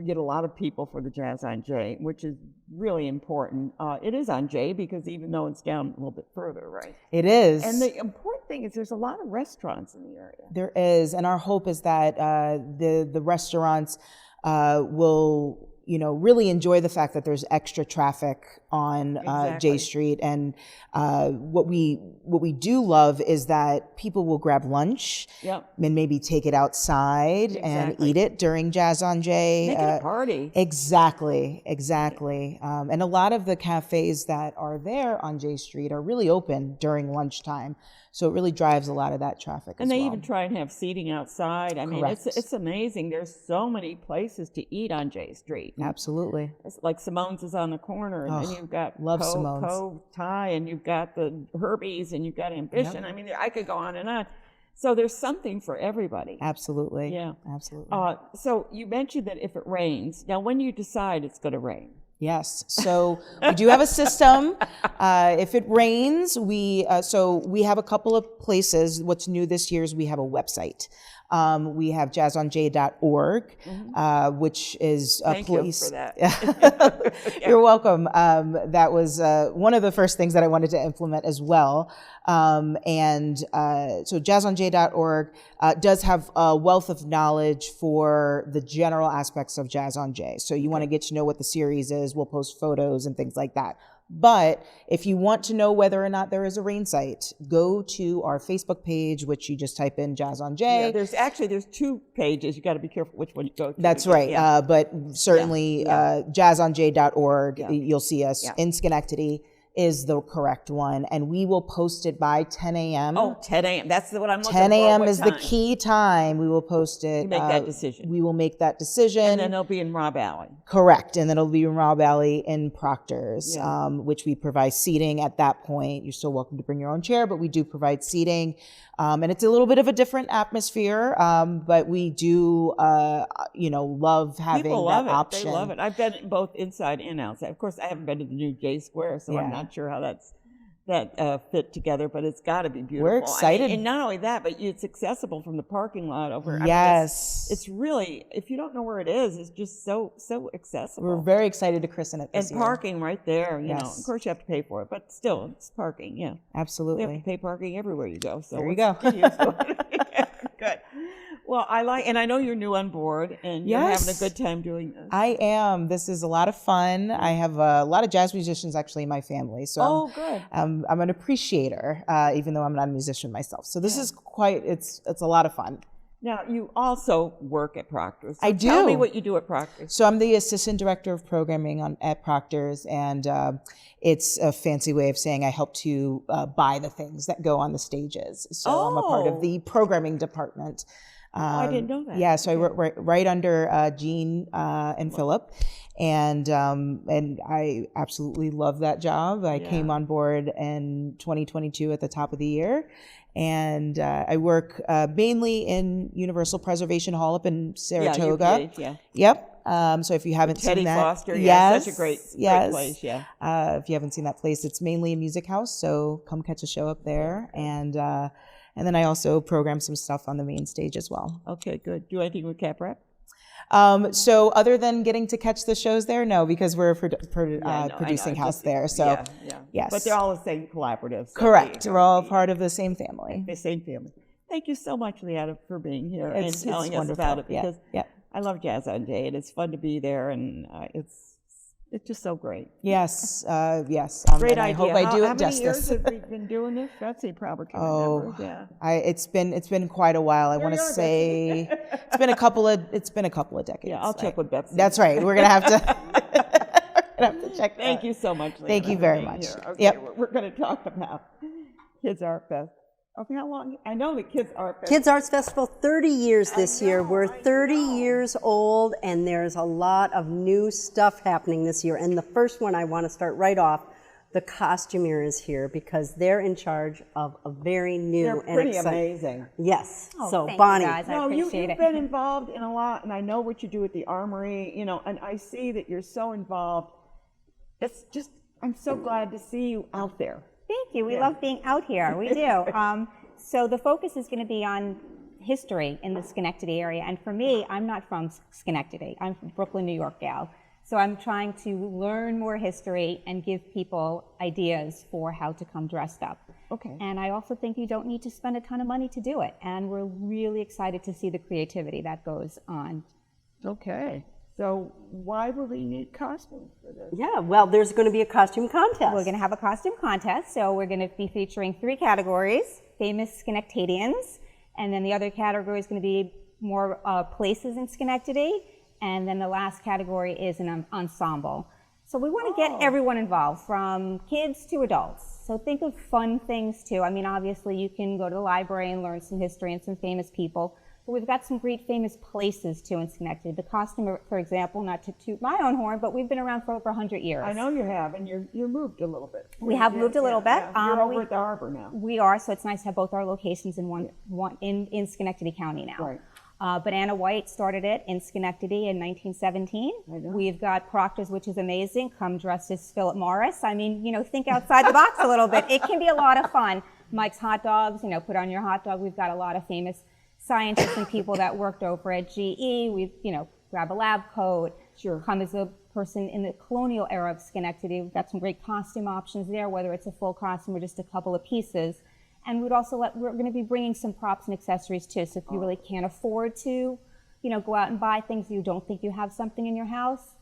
S2: get a lot of people for the Jazz on Jay, which is really important. It is on Jay because even though it's down a little bit further, right?
S9: It is.
S2: And the important thing is there's a lot of restaurants in the area.
S9: There is, and our hope is that the restaurants will really enjoy the fact that there's extra traffic on J
S2: Exactly.
S9: Street. And what we do love is that people will grab lunch
S2: Yep.
S9: and maybe take it outside and
S2: Exactly.
S9: eat it during Jazz on Jay.
S2: Make it a party.
S9: Exactly. And a lot of the cafes that are there on J Street are really open during lunchtime. So it really drives a lot of that traffic
S2: And
S9: as
S2: they
S9: well.
S2: even try and have seating outside. I mean,
S9: Correct.
S2: it's amazing. There's so many places to eat on J Street.
S9: Absolutely.
S2: It's like Simone's is on the corner, and then
S9: Oh,
S2: you've got
S9: love Simone's.
S2: Cove Thai, and you've got the Herbies, and you've got Ambition. I mean, I could go on and on. So there's something for everybody.
S9: Absolutely.
S2: Yeah.
S9: Absolutely.
S2: So you mentioned that if it rains, now when you decide it's going to rain,
S9: Yes. So we do have a system. If it rains, we have a couple of places. What's new this year is we have a website. We have jazzonj.org, which is a
S2: Thank you
S9: place.
S2: for that.
S9: You're welcome. That was one of the first things that I wanted to implement as well. So jazzonj.org does have a wealth of knowledge for the general aspects of Jazz on Jay. So you want to get to know what the series is, we'll post photos and things like that. But if you want to know whether or not there is a rain site, go to our Facebook page, which you just type in Jazz on Jay.
S2: Yeah, there's two pages. You got to be careful which one you go to.
S9: That's right.
S2: Yeah.
S9: But certainly jazzonj.org,
S2: Yeah.
S9: you'll see us
S2: Yeah.
S9: in Schenectady is the correct one. And we will post it by 10 a.m.
S2: Oh, 10 a.m. That's what I'm looking
S9: 10
S2: for.
S9: a.m.
S2: What
S9: is the
S2: time?
S9: key time. We will post it.
S2: You make that decision.
S9: We will make that decision.
S2: And then they'll be in Robb Alley.
S9: Correct. And then it'll be in Robb Alley in Proctor's,
S2: Yeah.
S9: which we provide seating at that point. You're still welcome to bring your own chair, but we do provide seating. And it's a little bit of a different atmosphere, but we do, love having
S2: People love
S9: that
S2: it.
S9: option.
S2: They love it. I've been both inside and outside. Of course, I haven't been to the new J Square, so I'm
S9: Yeah.
S2: not sure how that fit together, but it's got to be beautiful.
S9: We're excited.
S2: and not only that, but it's accessible from the parking lot over. I mean,
S9: Yes.
S2: it's really, if you don't know where it is, it's just so accessible.
S9: We're very excited to christen it
S2: and
S9: this year.
S2: parking right there, you know.
S9: Yes.
S2: Of course, you have to pay for it, but still, it's parking. Yeah, we have
S9: Absolutely.
S2: to pay parking everywhere you go. So
S9: There you
S2: let's
S9: go.
S2: get used to it. Yeah, good. Well, and I know you're new on board, and you're having a
S9: Yes.
S2: good time doing this.
S9: I am. This is a lot of fun. I have a lot of jazz musicians actually in my family. So
S2: good.
S9: I'm an appreciator, even though I'm not a musician myself. So this is it's a lot of fun.
S2: Now, you also work at Proctor's. So
S9: I
S2: Tell me
S9: do.
S2: what you do at Proctor's.
S9: So I'm the assistant director of programming at Proctor's, and it's a fancy way of saying I help to buy the things that go on the stages. So I'm a part of the programming department.
S2: I didn't know that.
S9: Yeah, so I work right under Jean and Philip, and I absolutely love that job. I came on board in 2022 at the top of the year, and I work mainly in Universal Preservation Hall up in Saratoga.
S2: UPH, yeah.
S9: Yep. So if you haven't
S2: Teddy
S9: seen that,
S2: Foster,
S9: yes,
S2: such a great place, yeah.
S9: If you haven't seen that place, it's mainly a music house, so come catch a show up there, and then I also program some stuff on the main stage as well.
S2: Okay, good. Do anything with Cap Rep?
S9: So other than getting to catch the shows there, no, because we're a producing house there. So yes,
S2: But they're all the same collaborative. So
S9: correct. We're all part of the same family.
S2: the same family. Thank you so much, Leanna, for being here and
S9: It's
S2: telling us
S9: wonderful.
S2: about it,
S9: Yeah,
S2: because
S9: yeah.
S2: I love Jazz on Day, and it's fun to be there, and it's just so great.
S9: Yes, yes.
S2: Great
S9: and I
S2: idea.
S9: hope I do
S2: How
S9: it
S2: many years
S9: justice.
S2: have we been doing this? Betsy probably can
S9: Oh,
S2: remember. Yeah.
S9: it's been quite a while. I want to
S2: you are,
S9: say it's been a couple of decades.
S2: Yeah, I'll check with Betsy.
S9: That's right. We're gonna have to. we're gonna have to check.
S2: Thank
S9: that.
S2: you so much, Leanna.
S9: Thank you
S2: for
S9: very
S2: being
S9: much.
S2: here. Okay,
S9: Yep.
S2: we're going to talk about Kids Art Fest. Okay, how long? I know the Kids Art Fest.
S10: Kids Arts Festival, 30 years this year. We're 30 years old, and there's a lot of new stuff happening this year. And the first one I want to start right off, the costumier is here because they're in charge of a very new
S2: They're
S10: and
S2: pretty
S10: exciting.
S2: amazing.
S10: Yes. So
S8: thank you,
S10: Bonnie,
S8: guys. I
S2: No, you've
S8: appreciate it.
S2: been involved in a lot, and I know what you do at the Armory, and I see that you're so involved. It's just, I'm so glad to see you out there.
S11: Thank you. We love being out here. We do. So the focus is going to be on history in the Schenectady area. And for me, I'm not from Schenectady. I'm from Brooklyn, New York gal. So I'm trying to learn more history and give people ideas for how to come dressed up.
S2: Okay.
S11: And I also think you don't need to spend a ton of money to do it. And we're really excited to see the creativity that goes on.
S2: Okay. So why will they need costumes for this?
S10: yeah, well, there's going to be a costume contest.
S11: We're going to have a costume contest, so we're going to be featuring 3 categories: famous Schenectadians, and then the other category is going to be more places in Schenectady, and then the last category is an ensemble. So we want to get everyone involved, from kids to adults. So think of fun things too. I mean, obviously you can go to the library and learn some history and some famous people, but we've got some great famous places too in Schenectady. The Costumer, for example, not to toot my own horn, but we've been around for over 100 years.
S2: I know you have, and you're moved a little bit.
S11: We have moved a little bit.
S2: You're over at the harbor now.
S11: We are, so it's nice to have both our locations in one in Schenectady County now.
S2: Right.
S11: But Anna White started it in Schenectady in 1917.
S2: I know.
S11: We've got Proctor's, which is amazing. Come dressed as Philip Morris. I mean, think outside the box a little bit. It can be a lot of fun. Mike's Hot Dogs, put on your hot dog. We've got a lot of famous scientists and people that worked over at GE. We've, grab a lab coat.
S2: Sure.
S11: Come as a person in the colonial era of Schenectady. We've got some great costume options there, whether it's a full costume or just a couple of pieces. And we're going to be bringing some props and accessories too. So if you really can't afford to, go out and buy things, you don't think you have something in your house,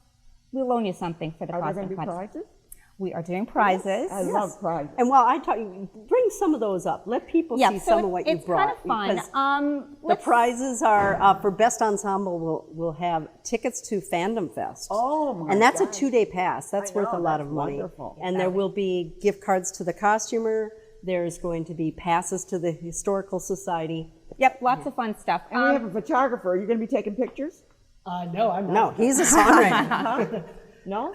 S11: we'll loan you something for the
S2: Are there
S11: costume
S2: going to be
S11: contest.
S2: prizes?
S11: We are doing prizes.
S2: I love prizes.
S10: And while I taught you, bring some of those up. Let people see some of what you brought.
S11: It's kind of fun.
S10: The prizes are, for Best Ensemble, we'll have tickets to Fandom Fest.
S2: Oh, my
S10: And that's
S2: God.
S10: a 2-day pass. That's
S2: I
S10: worth
S2: know,
S10: a lot
S2: that's
S10: of money.
S2: wonderful.
S10: And there will be gift cards to the costumer. There's going to be passes to the Historical Society.
S11: Yep, lots of fun stuff.
S2: And we have a photographer. Are you going to be taking pictures?
S4: No, I'm not.
S10: No, he's a songwriter.
S2: No?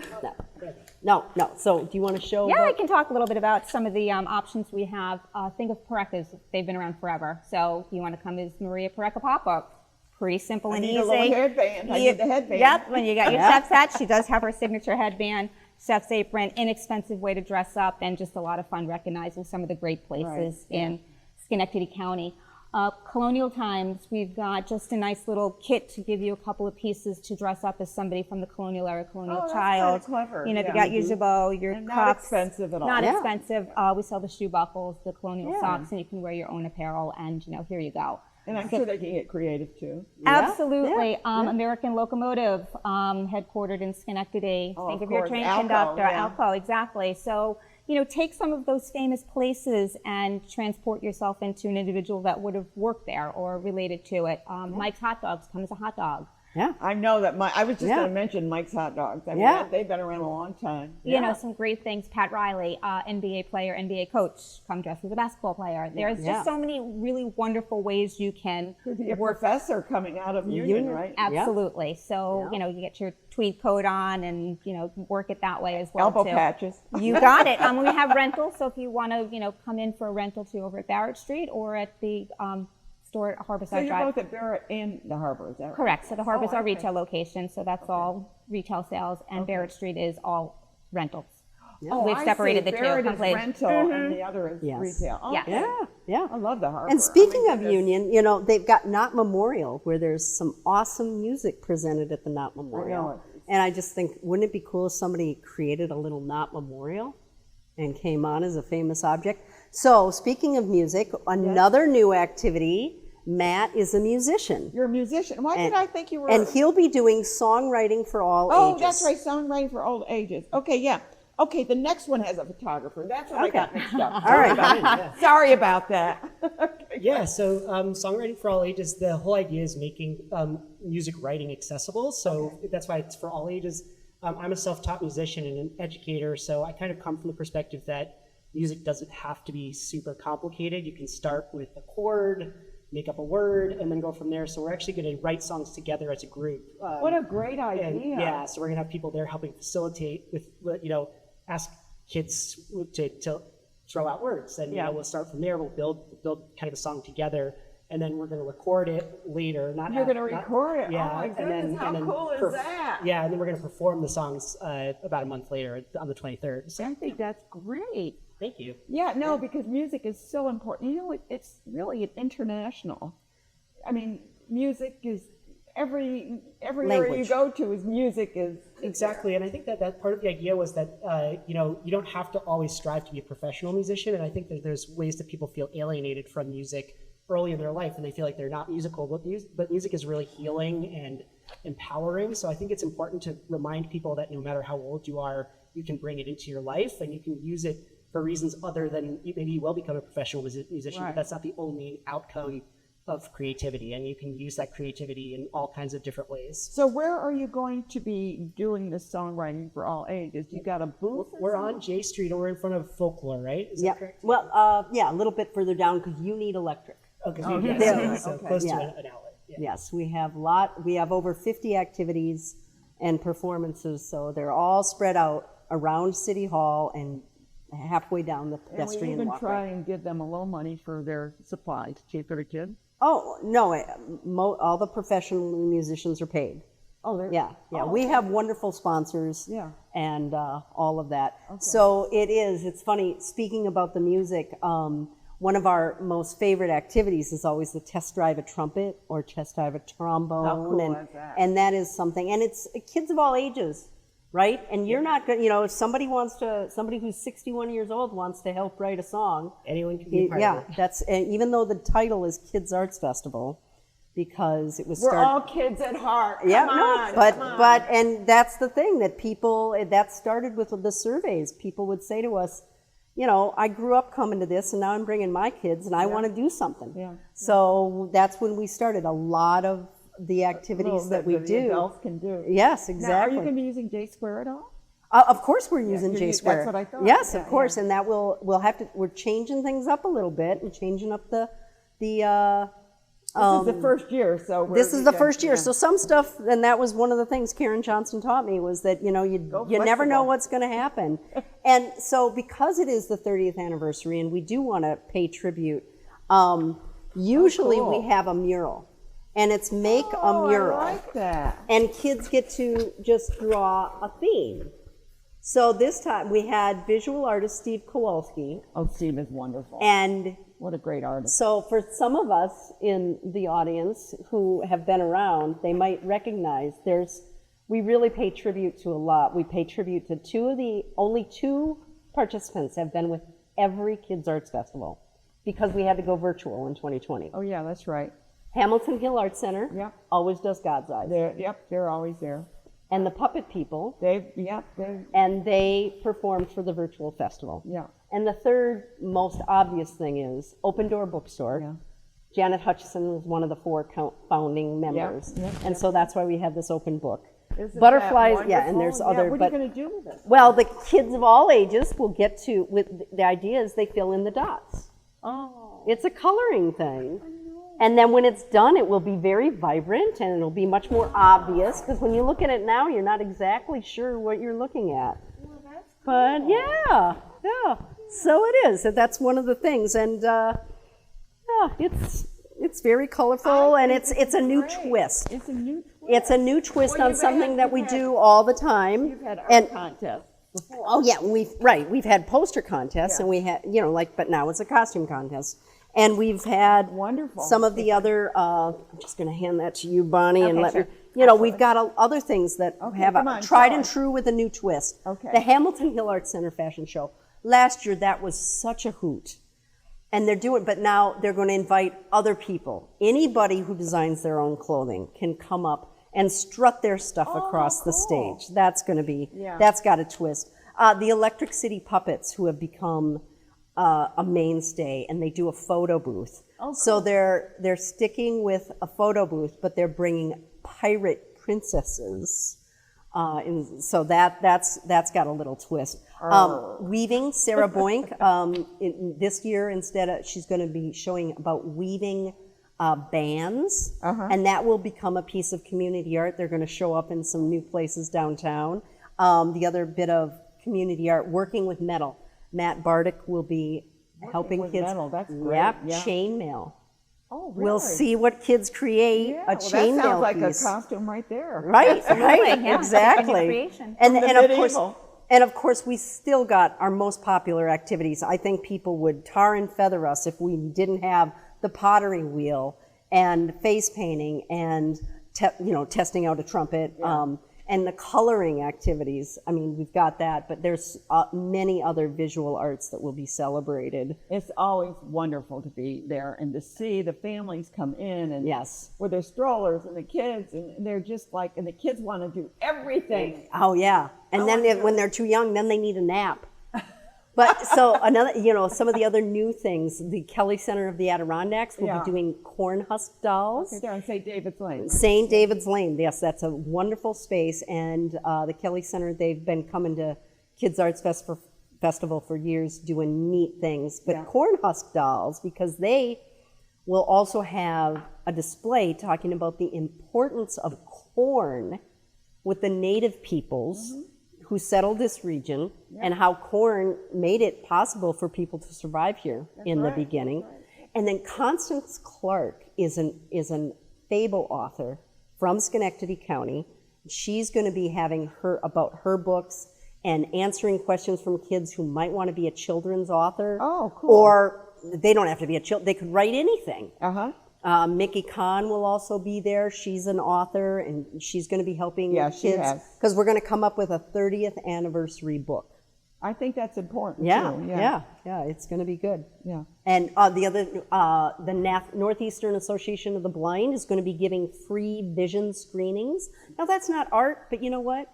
S10: No. So do you want to show?
S11: Yeah, I can talk a little bit about some of the options we have. Think of Parecas. They've been around forever. So if you want to come as Maria Pareca pop-up, pretty simple and
S2: I need
S11: easy.
S2: a little headband. I need the headband.
S11: Yep, when you got your Steph's hat, she does have her signature headband. Steph's apron, inexpensive way to dress up, and just a lot of fun recognizing some of the great places in Schenectady County. Colonial times, we've got just a nice little kit to give you a couple of pieces to dress up as somebody from the colonial era, colonial
S2: that's
S11: child.
S2: kinda clever,
S11: You know,
S2: yeah.
S11: you got your jabot, your
S2: And not
S11: cuffs.
S2: expensive at all.
S11: Not
S10: Yeah.
S11: expensive. We sell the shoe buckles, the colonial
S2: Yeah.
S11: socks, and you can wear your own apparel, and here you go.
S2: And I'm sure they can get creative too.
S11: Absolutely. American Locomotive, headquartered in Schenectady.
S2: Oh,
S11: Think
S2: of
S11: of your
S2: course.
S11: train
S2: Alco,
S11: conductor,
S2: yeah.
S11: Alco, exactly. So, take some of those famous places and transport yourself into an individual that would have worked there or related to it. Mike's Hot Dogs come as a hot dog.
S2: Yeah, I know that. I was just going to mention Mike's Hot Dogs. I mean, they've been around a long time.
S11: Some great things. Pat Riley, NBA player, NBA coach, come dressed as a basketball player. There's just so many really wonderful ways you can
S2: be a professor coming out of Union, right?
S11: Absolutely. So, you get your tweed coat on and, work it that way as well.
S2: Elbow patches.
S11: You got it. We have rentals. So if you want to, come in for a rental too over at Barrett Street or at the store at Harborside Drive.
S2: So you're both at Barrett and the Harbor, is that right?
S11: Correct. So the Harbor is our retail location, so that's all retail sales, and Barrett Street is all rentals.
S2: Oh,
S11: We've separated the two.
S2: Barrett is rental and the other is retail.
S11: Okay.
S10: Yeah.
S2: I love the Harbor.
S10: And speaking of Union, they've got Knott Memorial, where there's some awesome music presented at the Knott Memorial. And I just think, wouldn't it be cool if somebody created a little Knott Memorial and came on as a famous object? So, speaking of music, another new activity. Matt is a musician.
S2: You're a musician. Why did I think you were?
S10: And he'll be doing songwriting for all ages.
S2: Oh, that's right, songwriting for all ages. Okay, yeah. Okay, the next one has a photographer. That's what I got mixed up.
S10: All right.
S2: Sorry about that.
S12: Yeah, so Songwriting for All Ages, the whole idea is making music writing accessible. So that's why it's for all ages. I'm a self-taught musician and an educator, so I kind of come from the perspective that music doesn't have to be super complicated. You can start with a chord, make up a word, and then go from there. So we're actually going to write songs together as a group.
S2: What a great idea.
S12: So we're going to have people there helping facilitate with, ask kids to throw out words. And we'll start from there. We'll build kind of a song together. And then we're going to record it later.
S2: You're going to record it?
S12: Yeah.
S2: Oh my goodness, how cool is that?
S12: Yeah, and then we're going to perform the songs about a month later on the 23rd. So.
S2: I think that's great.
S12: Thank you.
S2: Yeah, no, because music is so important. It's really international. I mean, music is every area you go to is music is
S12: exactly. And I think that part of the idea was that you don't have to always strive to be a professional musician. And I think that there's ways that people feel alienated from music early in their life, and they feel like they're not musical. But music is really healing and empowering. So I think it's important to remind people that no matter how old you are, you can bring it into your life, and you can use it for reasons other than maybe you will become a professional musician, but that's not the only outcome of creativity, and you can use that creativity in all kinds of different ways.
S2: So where are you going to be doing this songwriting for all ages? You got a booth?
S12: We're on J Street, or we're in front of Folklore, right? Is that correct?
S10: Well, a little bit further down because you need electric.
S12: Okay, so close to an outlet. Yeah.
S10: Yes, we have over 50 activities and performances, so they're all spread out around City Hall and halfway down the pedestrian
S2: walkway. And we even
S10: walkway.
S2: try and give them a little money for their supplies, cheap for the kids.
S10: Oh, no, all the professional musicians are paid.
S2: Oh, they're...
S10: Yeah. We have wonderful sponsors and all of that.
S2: Okay.
S10: So it's funny, speaking about the music, one of our most favorite activities is always to test drive a trumpet or test drive a trombone.
S2: How cool is that?
S10: And that is something, and it's kids of all ages. Right? And you're not going to, if somebody who's 61 years old wants to help write a song.
S12: Anyone can be a part of it.
S10: That's, even though the title is Kids Arts Festival, because it was
S2: We're all kids at heart.
S10: Yeah,
S2: Come on,
S10: but and that's the thing that started with the surveys. People would say to us, I grew up coming to this and now I'm bringing my kids and I want to do something.
S2: Yeah.
S10: So that's when we started a lot of the activities that we do.
S2: The adults can do.
S10: Yes, exactly.
S2: Now, are you going to be using J Square at all?
S10: Of course we're using J Square.
S2: That's what I thought.
S10: Yes, of course. And that we'll have to, we're changing things up a little bit and changing up the
S2: this is the first year, so
S10: this is the first year. So some stuff, and that was one of the things Karen Johnson taught me, was that you never know what's going to happen. And so because it is the 30th anniversary and we do want to pay tribute, usually we have a mural. And it's make a mural.
S2: I like that.
S10: And kids get to just draw a theme. So this time we had visual artist Steve Kowalski.
S2: Oh, Steve is wonderful.
S10: And
S2: what a great artist.
S10: So for some of us in the audience who have been around, they might recognize we really pay tribute to a lot. We pay tribute to only two participants have been with every Kids Arts Festival because we had to go virtual in 2020.
S2: Oh yeah, that's right.
S10: Hamilton Hill Arts Center always does God's Eyes.
S2: They're always there.
S10: and the puppet people,
S2: They
S10: and they performed for the virtual festival.
S2: yeah.
S10: And the third most obvious thing is Open Door Bookstore.
S2: Yeah.
S10: Janet Hutchison was one of the 4 founding members, and so that's why we have this open book.
S2: Isn't
S10: Butterflies,
S2: that
S10: yeah, and there's
S2: wonderful?
S10: other,
S2: What
S10: but
S2: are you going to do with it?
S10: well, the kids of all ages will get to. With the idea is they fill in the dots.
S2: Oh,
S10: It's a coloring thing. And then when it's done, it will be very vibrant and it'll be much more obvious because when you look at it now, you're not exactly sure what you're looking at. But yeah. So it is. So that's one of the things. And yeah, it's very colorful and it's a new twist.
S2: it's a new.
S10: It's a new twist
S2: Well,
S10: on
S2: you've
S10: something
S2: had-
S10: that we
S2: you've had-
S10: do all the time.
S2: You've had art
S10: And
S2: contests before.
S10: oh yeah, we've had poster contests and we had but now it's a costume contest. And we've had
S2: Wonderful.
S10: some of the other. I'm just going to hand that to you, Bonnie, and
S2: Okay,
S10: let
S2: sure.
S10: me. We've got other things that have
S2: come
S10: a
S2: on,
S10: tried
S2: tell
S10: and
S2: us.
S10: true with a new twist.
S2: Okay.
S10: The Hamilton Hill Arts Center fashion show last year that was such a hoot, and but now they're going to invite other people. Anybody who designs their own clothing can come up and strut their stuff across the stage. That's going to be.
S2: Yeah.
S10: That's got a twist. The Electric City Puppets, who have become a mainstay, and they do a photo booth. So they're sticking with a photo booth, but they're bringing pirate princesses. So that's got a little twist. Weaving, Sarah Boink, this year she's going to be showing about weaving bands, and that will become a piece of community art. They're going to show up in some new places downtown. The other bit of community art, working with metal. Matt Bardick will be helping
S2: with
S10: kids.
S2: metal, that's great,
S10: Yep,
S2: yeah.
S10: chainmail.
S2: Oh, really?
S10: We'll see what kids create.
S2: Yeah,
S10: A
S2: well, that
S10: chainmail
S2: sounds like
S10: piece.
S2: a costume right there.
S10: Right, right,
S11: yeah.
S10: exactly.
S11: Creation.
S10: And
S2: From the
S10: and of course, we still got our most popular activities. I think people would tar and feather us if we didn't have the pottery wheel and face painting and testing out a trumpet. And the coloring activities. I mean, we've got that, but there's many other visual arts that will be celebrated.
S2: It's always wonderful to be there and to see the families come in and
S10: Yes.
S2: with their strollers and the kids, and they're just like, and the kids want to do everything.
S10: Oh yeah, and then when they're too young, then they need a nap. But so another, some of the other new things, the Kelly Center of the Adirondacks will
S2: Yeah.
S10: be doing corn husk dolls.
S2: Okay, there on St. David's Lane.
S10: St. David's Lane, yes, that's a wonderful space, and the Kelly Center, they've been coming to Kids Arts Festival for years doing neat things. But
S2: Yeah.
S10: corn husk dolls, because they will also have a display talking about the importance of corn with the native peoples who settled this region and how corn made it possible for people to survive here in the beginning. And then Constance Clark is an fable author from Schenectady County. She's going to be having her books and answering questions from kids who might want to be a children's author.
S2: Oh, cool.
S10: Or they don't have to be a child, they could write anything.
S2: Uh-huh.
S10: Mickey Kahn will also be there. She's an author, and she's going to be helping
S2: Yeah, she
S10: kids
S2: has.
S10: because we're going to come up with a 30th anniversary book.
S2: I think that's important
S10: Yeah,
S2: too.
S10: yeah, it's going to be good.
S2: Yeah.
S10: And the Northeastern Association of the Blind is going to be giving free vision screenings. Now that's not art, but you know what?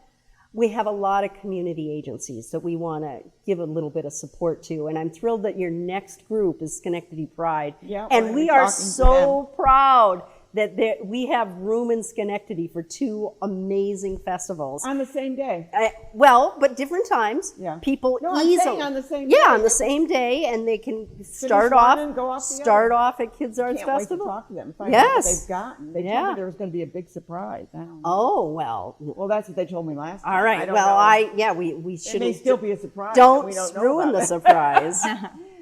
S10: We have a lot of community agencies that we want to give a little bit of support to, and I'm thrilled that your next group is Schenectady Pride.
S2: Yeah, we're
S10: and
S2: gonna
S10: we
S2: be
S10: are
S2: talking to
S10: so proud that we have room in Schenectady for 2 amazing festivals.
S2: On the same day.
S10: Well, but different times.
S2: Yeah.
S10: People
S2: No, I'm
S10: easily
S2: saying on the same
S10: Yeah,
S2: day.
S10: on the same day, and they can start
S2: one
S10: off
S2: and go off the other.
S10: at Kids Arts
S2: Can't wait to
S10: Festival.
S2: talk to them. Find out what
S10: Yes.
S2: they've gotten. They told
S10: Yeah.
S2: me there was going to be a big surprise. I don't know.
S10: Oh well.
S2: Well, that's what they told me last time.
S10: All right.
S2: I don't
S10: Well,
S2: know.
S10: we
S2: It may
S10: shouldn't
S2: still be a surprise.
S10: don't
S2: and we don't know
S10: ruin
S2: about
S10: the
S2: it.
S10: surprise.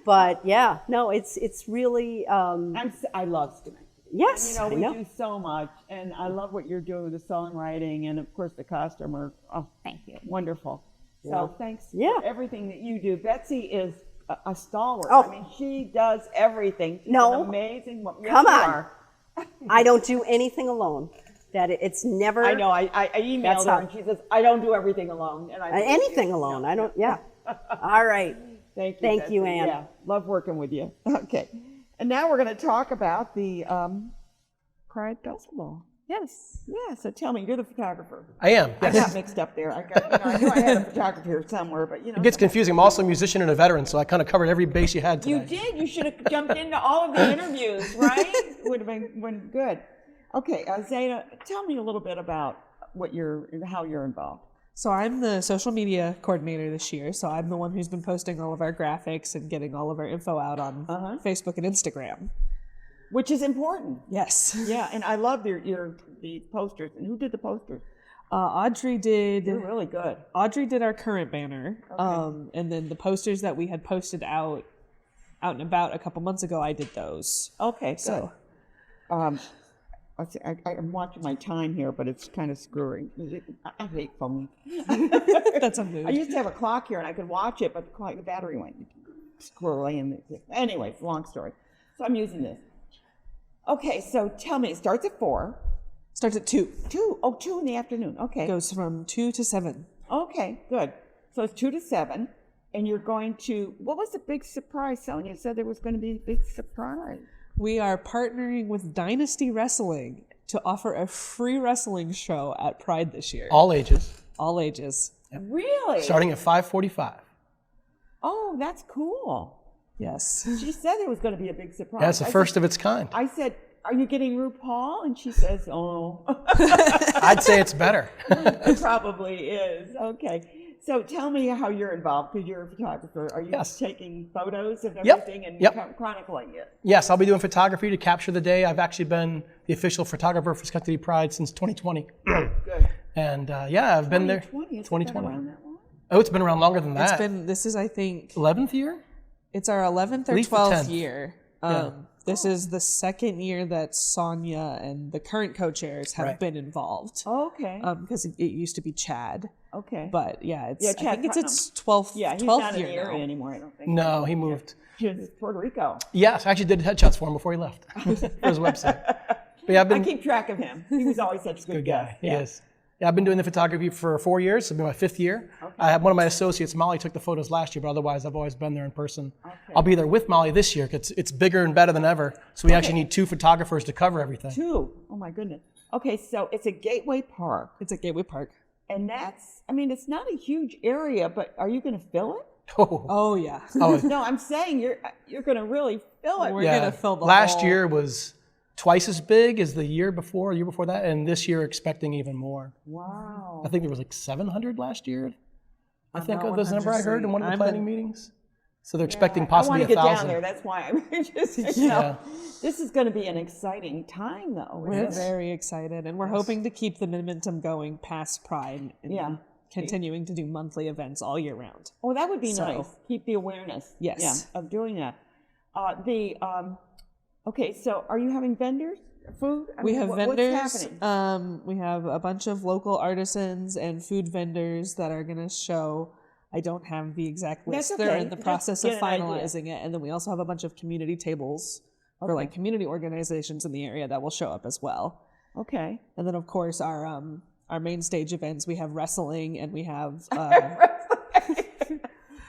S10: But yeah, no, it's really
S2: I love Schenectady.
S10: yes.
S2: And,
S10: I
S2: we
S10: know.
S2: do so much, and I love what you're doing with the songwriting, and of course the costume are
S11: Thank you.
S2: wonderful. So
S10: Yeah.
S2: thanks
S10: Yeah.
S2: for everything that you do. Betsy is a stalwart.
S10: Oh.
S2: I mean, she does everything. She's
S10: No.
S2: an amazing woman. Yes,
S10: Come
S2: you
S10: on.
S2: are.
S10: I don't do anything alone. It's never
S2: I know. I emailed
S10: That's
S2: her,
S10: how-
S2: and she says, "I don't do everything alone." And I
S10: anything alone. I don't. Yeah. All right.
S2: Thank you.
S10: Thank you,
S2: Betsy.
S10: Ann.
S2: Yeah, love working with you. Okay, and now we're going to talk about the Pride Festival. Yes. Yeah. So tell me, you're the photographer.
S13: I am.
S2: I
S13: Yes.
S2: got mixed up there. I knew I had a photographer here somewhere, but
S13: It gets confusing. I'm also a musician and a veteran, so I kind of covered every base you had today.
S2: You did. You should have jumped into all of the interviews, right? Would have been good. Okay, Zeta, tell me a little bit about how you're involved.
S14: So I'm the social media coordinator this year. So I'm the one who's been posting all of our graphics and getting all of our info out on Facebook and Instagram.
S2: Which is important.
S14: Yes.
S2: Yeah, and I love the posters. And who did the posters?
S14: Audrey did.
S2: They're really good.
S14: Audrey did our current banner.
S2: Okay.
S14: And then the posters that we had posted out and about a couple months ago, I did those.
S2: Okay,
S14: So
S2: I'm watching my time here, but it's kind of screwing. I hate phone.
S14: That's a mood.
S2: I used to have a clock here, and I could watch it, but the battery went squirrely. Anyway, long story. So I'm using this. Okay, so tell me, it starts at 4.
S14: Starts at 2.
S2: 2? Oh, 2 in the afternoon. Okay.
S14: Goes from 2 to 7.
S2: Okay, good. So it's 2 to 7, and you're going to. What was the big surprise, Sonia? You said there was going to be a big surprise.
S14: We are partnering with Dynasty Wrestling to offer a free wrestling show at Pride this year.
S13: All ages.
S14: All ages.
S2: Really?
S13: Starting at 5:45.
S2: Oh, that's cool.
S14: Yes.
S2: She said there was going to be a big surprise.
S13: Yeah, it's the first of its kind.
S2: I said, "Are you getting RuPaul?" And she says, "Oh."
S13: I'd say it's better.
S2: It probably is. Okay. So tell me how you're involved, because you're a photographer. Are you taking photos of everything and chronicling it?
S13: Yes, I'll be doing photography to capture the day. I've actually been the official photographer for Schenectady Pride since 2020.
S2: Good.
S13: And I've been there.
S2: 2020. Been around that long?
S13: Oh, it's been around longer than that.
S14: This is, I think,
S13: 11th year?
S14: It's our 11th or
S13: At least the
S14: 12th
S13: 10th.
S14: year.
S13: Yeah.
S14: This is the second year that Sonia and the current co-chairs have been involved.
S2: Oh, okay.
S14: Because it used to be Chad.
S2: Okay.
S14: But yeah,
S2: Yeah,
S14: I
S2: Chad
S14: think it's
S2: Putnam.
S14: its 12th,
S2: Yeah, he's
S14: 12th
S2: not in
S14: year
S2: the area
S14: now.
S2: anymore, I don't think.
S13: No, he moved.
S2: To Puerto Rico.
S13: Yes, I actually did headshots for him before he left for his website. But yeah, I've been
S2: I keep track of him. He was always such a good guy.
S13: He is. Yeah, I've been doing the photography for 4 years. It's been my 5th year.
S2: Okay.
S13: I have one of my associates, Molly, took the photos last year, but otherwise I've always been there in person. Okay. I'll be there with Molly this year because it's bigger and better than ever. So we actually need 2 photographers to cover everything.
S2: 2? Oh my goodness. Okay, so it's a gateway park.
S14: It's a gateway park.
S2: And it's not a huge area, but are you going to fill it?
S14: Oh yeah.
S2: No, I'm saying you're going to really fill it.
S14: We're going to fill the
S13: Last
S14: whole-
S13: year was twice as big as the year before that, and this year expecting even more.
S2: Wow.
S13: I think there was like 700 last year. I
S2: I'm
S13: think
S2: not
S13: was the number I heard in one of the
S2: I'm
S13: planning
S2: in-
S13: meetings. So they're expecting possibly
S2: I want to get
S13: 1,000.
S2: down there. That's why I'm just, you know, this is going to be an exciting time, though.
S14: We're very excited, and we're hoping to keep the momentum going past Pride and continuing to do monthly events all year round.
S2: Oh, that would be
S14: So-
S2: nice. Keep the awareness.
S14: Yes.
S2: Of doing that. Okay, so are you having vendors? Food? I
S14: We
S2: mean,
S14: have
S2: what's
S14: vendors.
S2: happening?
S14: We have a bunch of local artisans and food vendors that are going to show. I don't have the exact
S2: That's
S14: list. They're
S2: okay.
S14: in the
S2: Just
S14: process of
S2: get an idea.
S14: finalizing it, and then we also have a bunch of community tables for like community organizations in the area that will show up as well.
S2: Okay.
S14: And then of course our main stage events. We have wrestling and we have.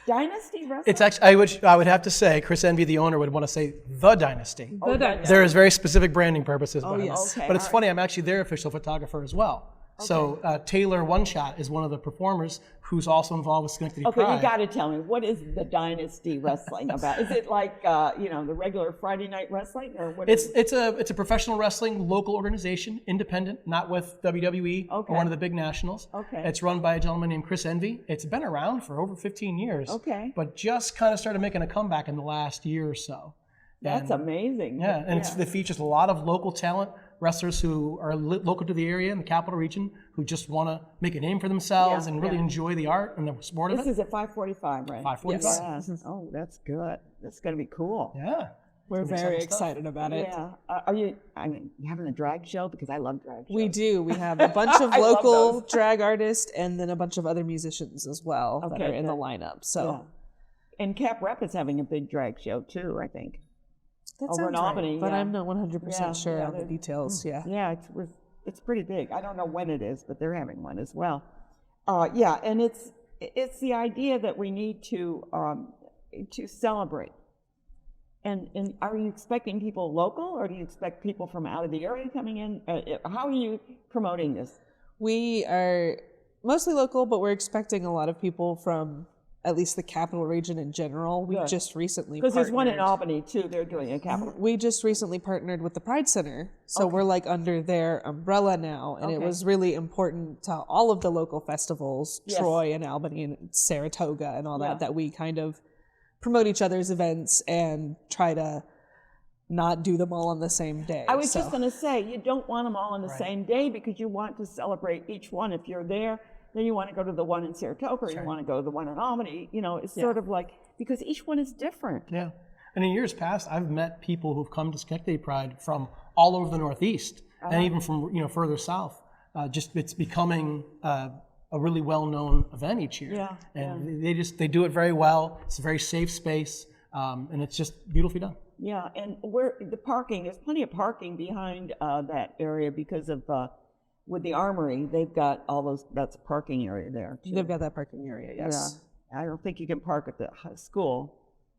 S2: Dynasty Wrestling?
S13: It's actually, I would have to say, Chris Envy, the owner, would want to say the Dynasty.
S2: The Dynasty.
S13: There is very specific branding purposes
S14: Oh,
S13: behind
S14: yes.
S13: it.
S2: Okay,
S13: But it's
S2: all
S13: funny, I'm actually their official photographer as well. So Taylor One Shot is one of the performers who's also involved with Schenectady
S2: Okay,
S13: Pride.
S2: you got to tell me, what is the Dynasty Wrestling about? Is it like, the regular Friday night wrestling, or what?
S13: It's a professional wrestling local organization, independent, not with WWE or one of the big nationals.
S2: Okay.
S13: It's run by a gentleman named Chris Envy. It's been around for over 15 years.
S2: Okay.
S13: But just kind of started making a comeback in the last year or so.
S2: That's amazing.
S13: Yeah, and it features a lot of local talent, wrestlers who are local to the area in the capital region, who just want to make a name for themselves and really enjoy the art and the sport of
S2: This
S13: it.
S2: is at 5:45, right?
S13: 5:45.
S2: Yes. Oh, that's good. That's going to be cool.
S13: Yeah.
S14: We're very excited about it.
S2: Yeah. Are you having a drag show? Because I love drag shows.
S14: We do. We have a bunch of
S2: I love
S14: local
S2: those.
S14: drag artists and then a bunch of other musicians as well that
S2: Okay,
S14: are in the
S2: good.
S14: lineup. So
S2: And Cap Rep is having a big drag show too, I think.
S14: that
S2: Over in
S14: sounds right,
S2: Albany,
S14: but
S2: yeah.
S14: I'm not 100% sure on the
S2: they're-
S14: details. Yeah.
S2: Yeah, it's pretty big. I don't know when it is, but they're having one as well. And it's the idea that we need to celebrate And are you expecting people local, or do you expect people from out of the area coming in? How are you promoting this?
S14: We are mostly local, but we're expecting a lot of people from at least the capital region in general. We just recently
S2: Because there's one in
S14: partnered-
S2: Albany too. They're doing a capital.
S14: We just recently partnered with the Pride Center, so we're like under their umbrella now, and it
S2: Okay.
S14: was really important to all of the local festivals,
S2: Yes.
S14: Troy and Albany and Saratoga and all that,
S2: Yeah.
S14: that we kind of promote each other's events and try to not do them all on the same day.
S2: I was
S14: So-
S2: just going to say, you don't want them all on the same day because you want to celebrate each one. If you're there, then you want to go to the one in Saratoga, or you want to go to the one in Albany. You know, it's sort of like, because each one is different.
S13: Yeah. And in years past, I've met people who've come to Schenectady Pride from all over the Northeast and even from further south. Just it's becoming a really well-known event each year.
S2: Yeah,
S13: And they do it very well. It's a very safe space, and it's just beautifully done.
S2: Yeah, and where the parking, there's plenty of parking behind that area because of with the Armory, they've got all those. That's a parking area there too.
S14: They've got that parking area, yes.
S2: Yeah, I don't think you can park at the school,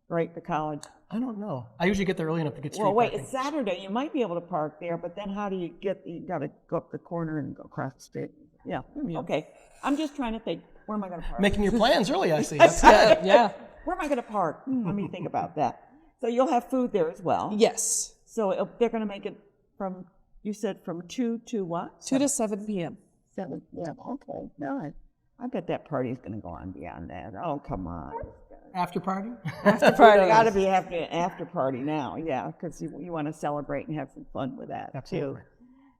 S2: right? The college.
S13: I don't know. I usually get there early enough to get street
S2: Well, wait,
S13: parking.
S2: it's Saturday. You might be able to park there, but then how do you get? You got to go up the corner and go across the street. Yeah. Okay. I'm just trying to think. Where am I going to park?
S13: Making your plans early, I see.
S14: Yeah.
S2: Where am I going to park? Let me think about that. So you'll have food there as well.
S14: Yes.
S2: So they're going to make it from. You said from 2 to what?
S14: 2 to 7 p.m.
S2: 7. Yeah. Okay. No, I bet that party's going to go on beyond that. Oh, come on.
S13: After party?
S14: After party.
S2: Got to be after party now. Yeah, because you want to celebrate and have some fun with that
S13: Absolutely.
S2: too.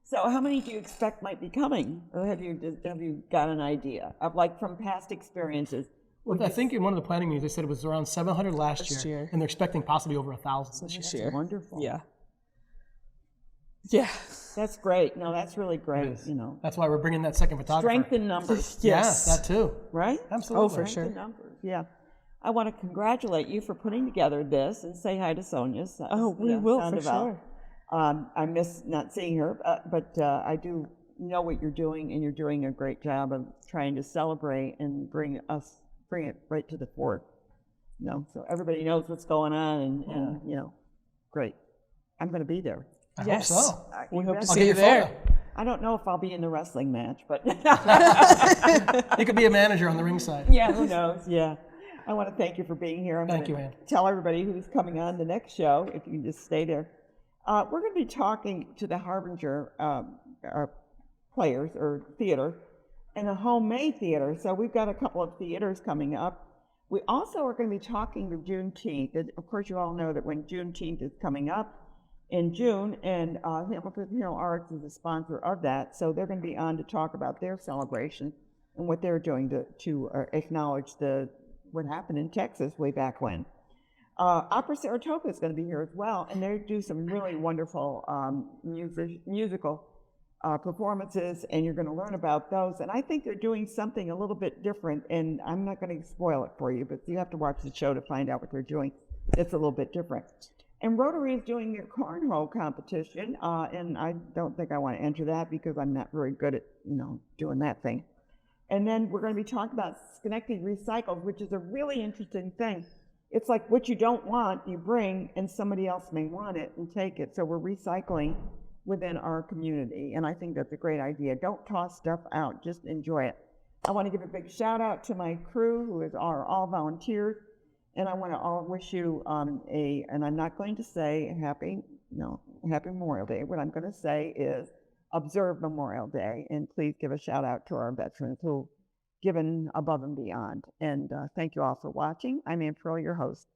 S2: So, how many do you expect might be coming? Or have you got an idea of, like, from past experiences?
S13: Well, I think in one of the planning meetings, they said it was around 700 last year, and they're expecting possibly over 1,000 this year.
S2: Wonderful.
S14: Yeah. Yeah.
S2: That's great. No, that's really great.
S13: is.
S2: You know,
S13: That's why we're bringing that second photographer.
S2: strength in numbers.
S14: Yes.
S13: Yeah, that too.
S2: Right?
S13: Absolutely.
S14: Oh, for
S2: Strength
S14: sure.
S2: in numbers. Yeah. I want to congratulate you for putting together this and say hi to Sonia.
S14: Oh, we will, for sure.
S2: I miss not seeing her, but I do know what you're doing, and you're doing a great job of trying to celebrate and bring it right to the fore. You know, so everybody knows what's going on, and you know, great. I'm going to be there.
S13: I
S14: Yes.
S13: hope so.
S14: We hope to
S13: I'll
S14: see
S13: get
S14: you
S13: your
S14: there.
S13: photo.
S2: I don't know if I'll be in the wrestling match, but
S13: You could be a manager on the ringside.
S2: yeah, who knows? Yeah. I want to thank you for being here. I'm
S13: Thank
S2: gonna
S13: you, Ann.
S2: Tell everybody who's coming on the next show, if you can just stay there. We're going to be talking to the Harbinger players or theater and a homemade theater. So we've got a couple of theaters coming up. We also are going to be talking to Juneteenth. And of course, you all know that when Juneteenth is coming up in June, and Hamilton Hill Arts is a sponsor of that. So they're going to be on to talk about their celebration and what they're doing to acknowledge what happened in Texas way back when. Opera Saratoga is going to be here as well, and they do some really wonderful musical performances, and you're going to learn about those. And I think they're doing something a little bit different, and I'm not going to spoil it for you, but you have to watch the show to find out what they're doing. It's a little bit different. And Rotary is doing their cornhole competition, and I don't think I want to enter that because I'm not very good at, doing that thing. And then we're going to be talking about Schenectady Recycled, which is a really interesting thing. It's like what you don't want, you bring, and somebody else may want it and take it. So we're recycling within our community, and I think that's a great idea. Don't toss stuff out, just enjoy it. I want to give a big shout out to my crew, who are all volunteers, and I want to all wish you and I'm not going to say happy Memorial Day. What I'm going to say is observe Memorial Day, and please give a shout out to our veterans who've given above and beyond. And thank you all for watching. I'm Ann Pearl, your host.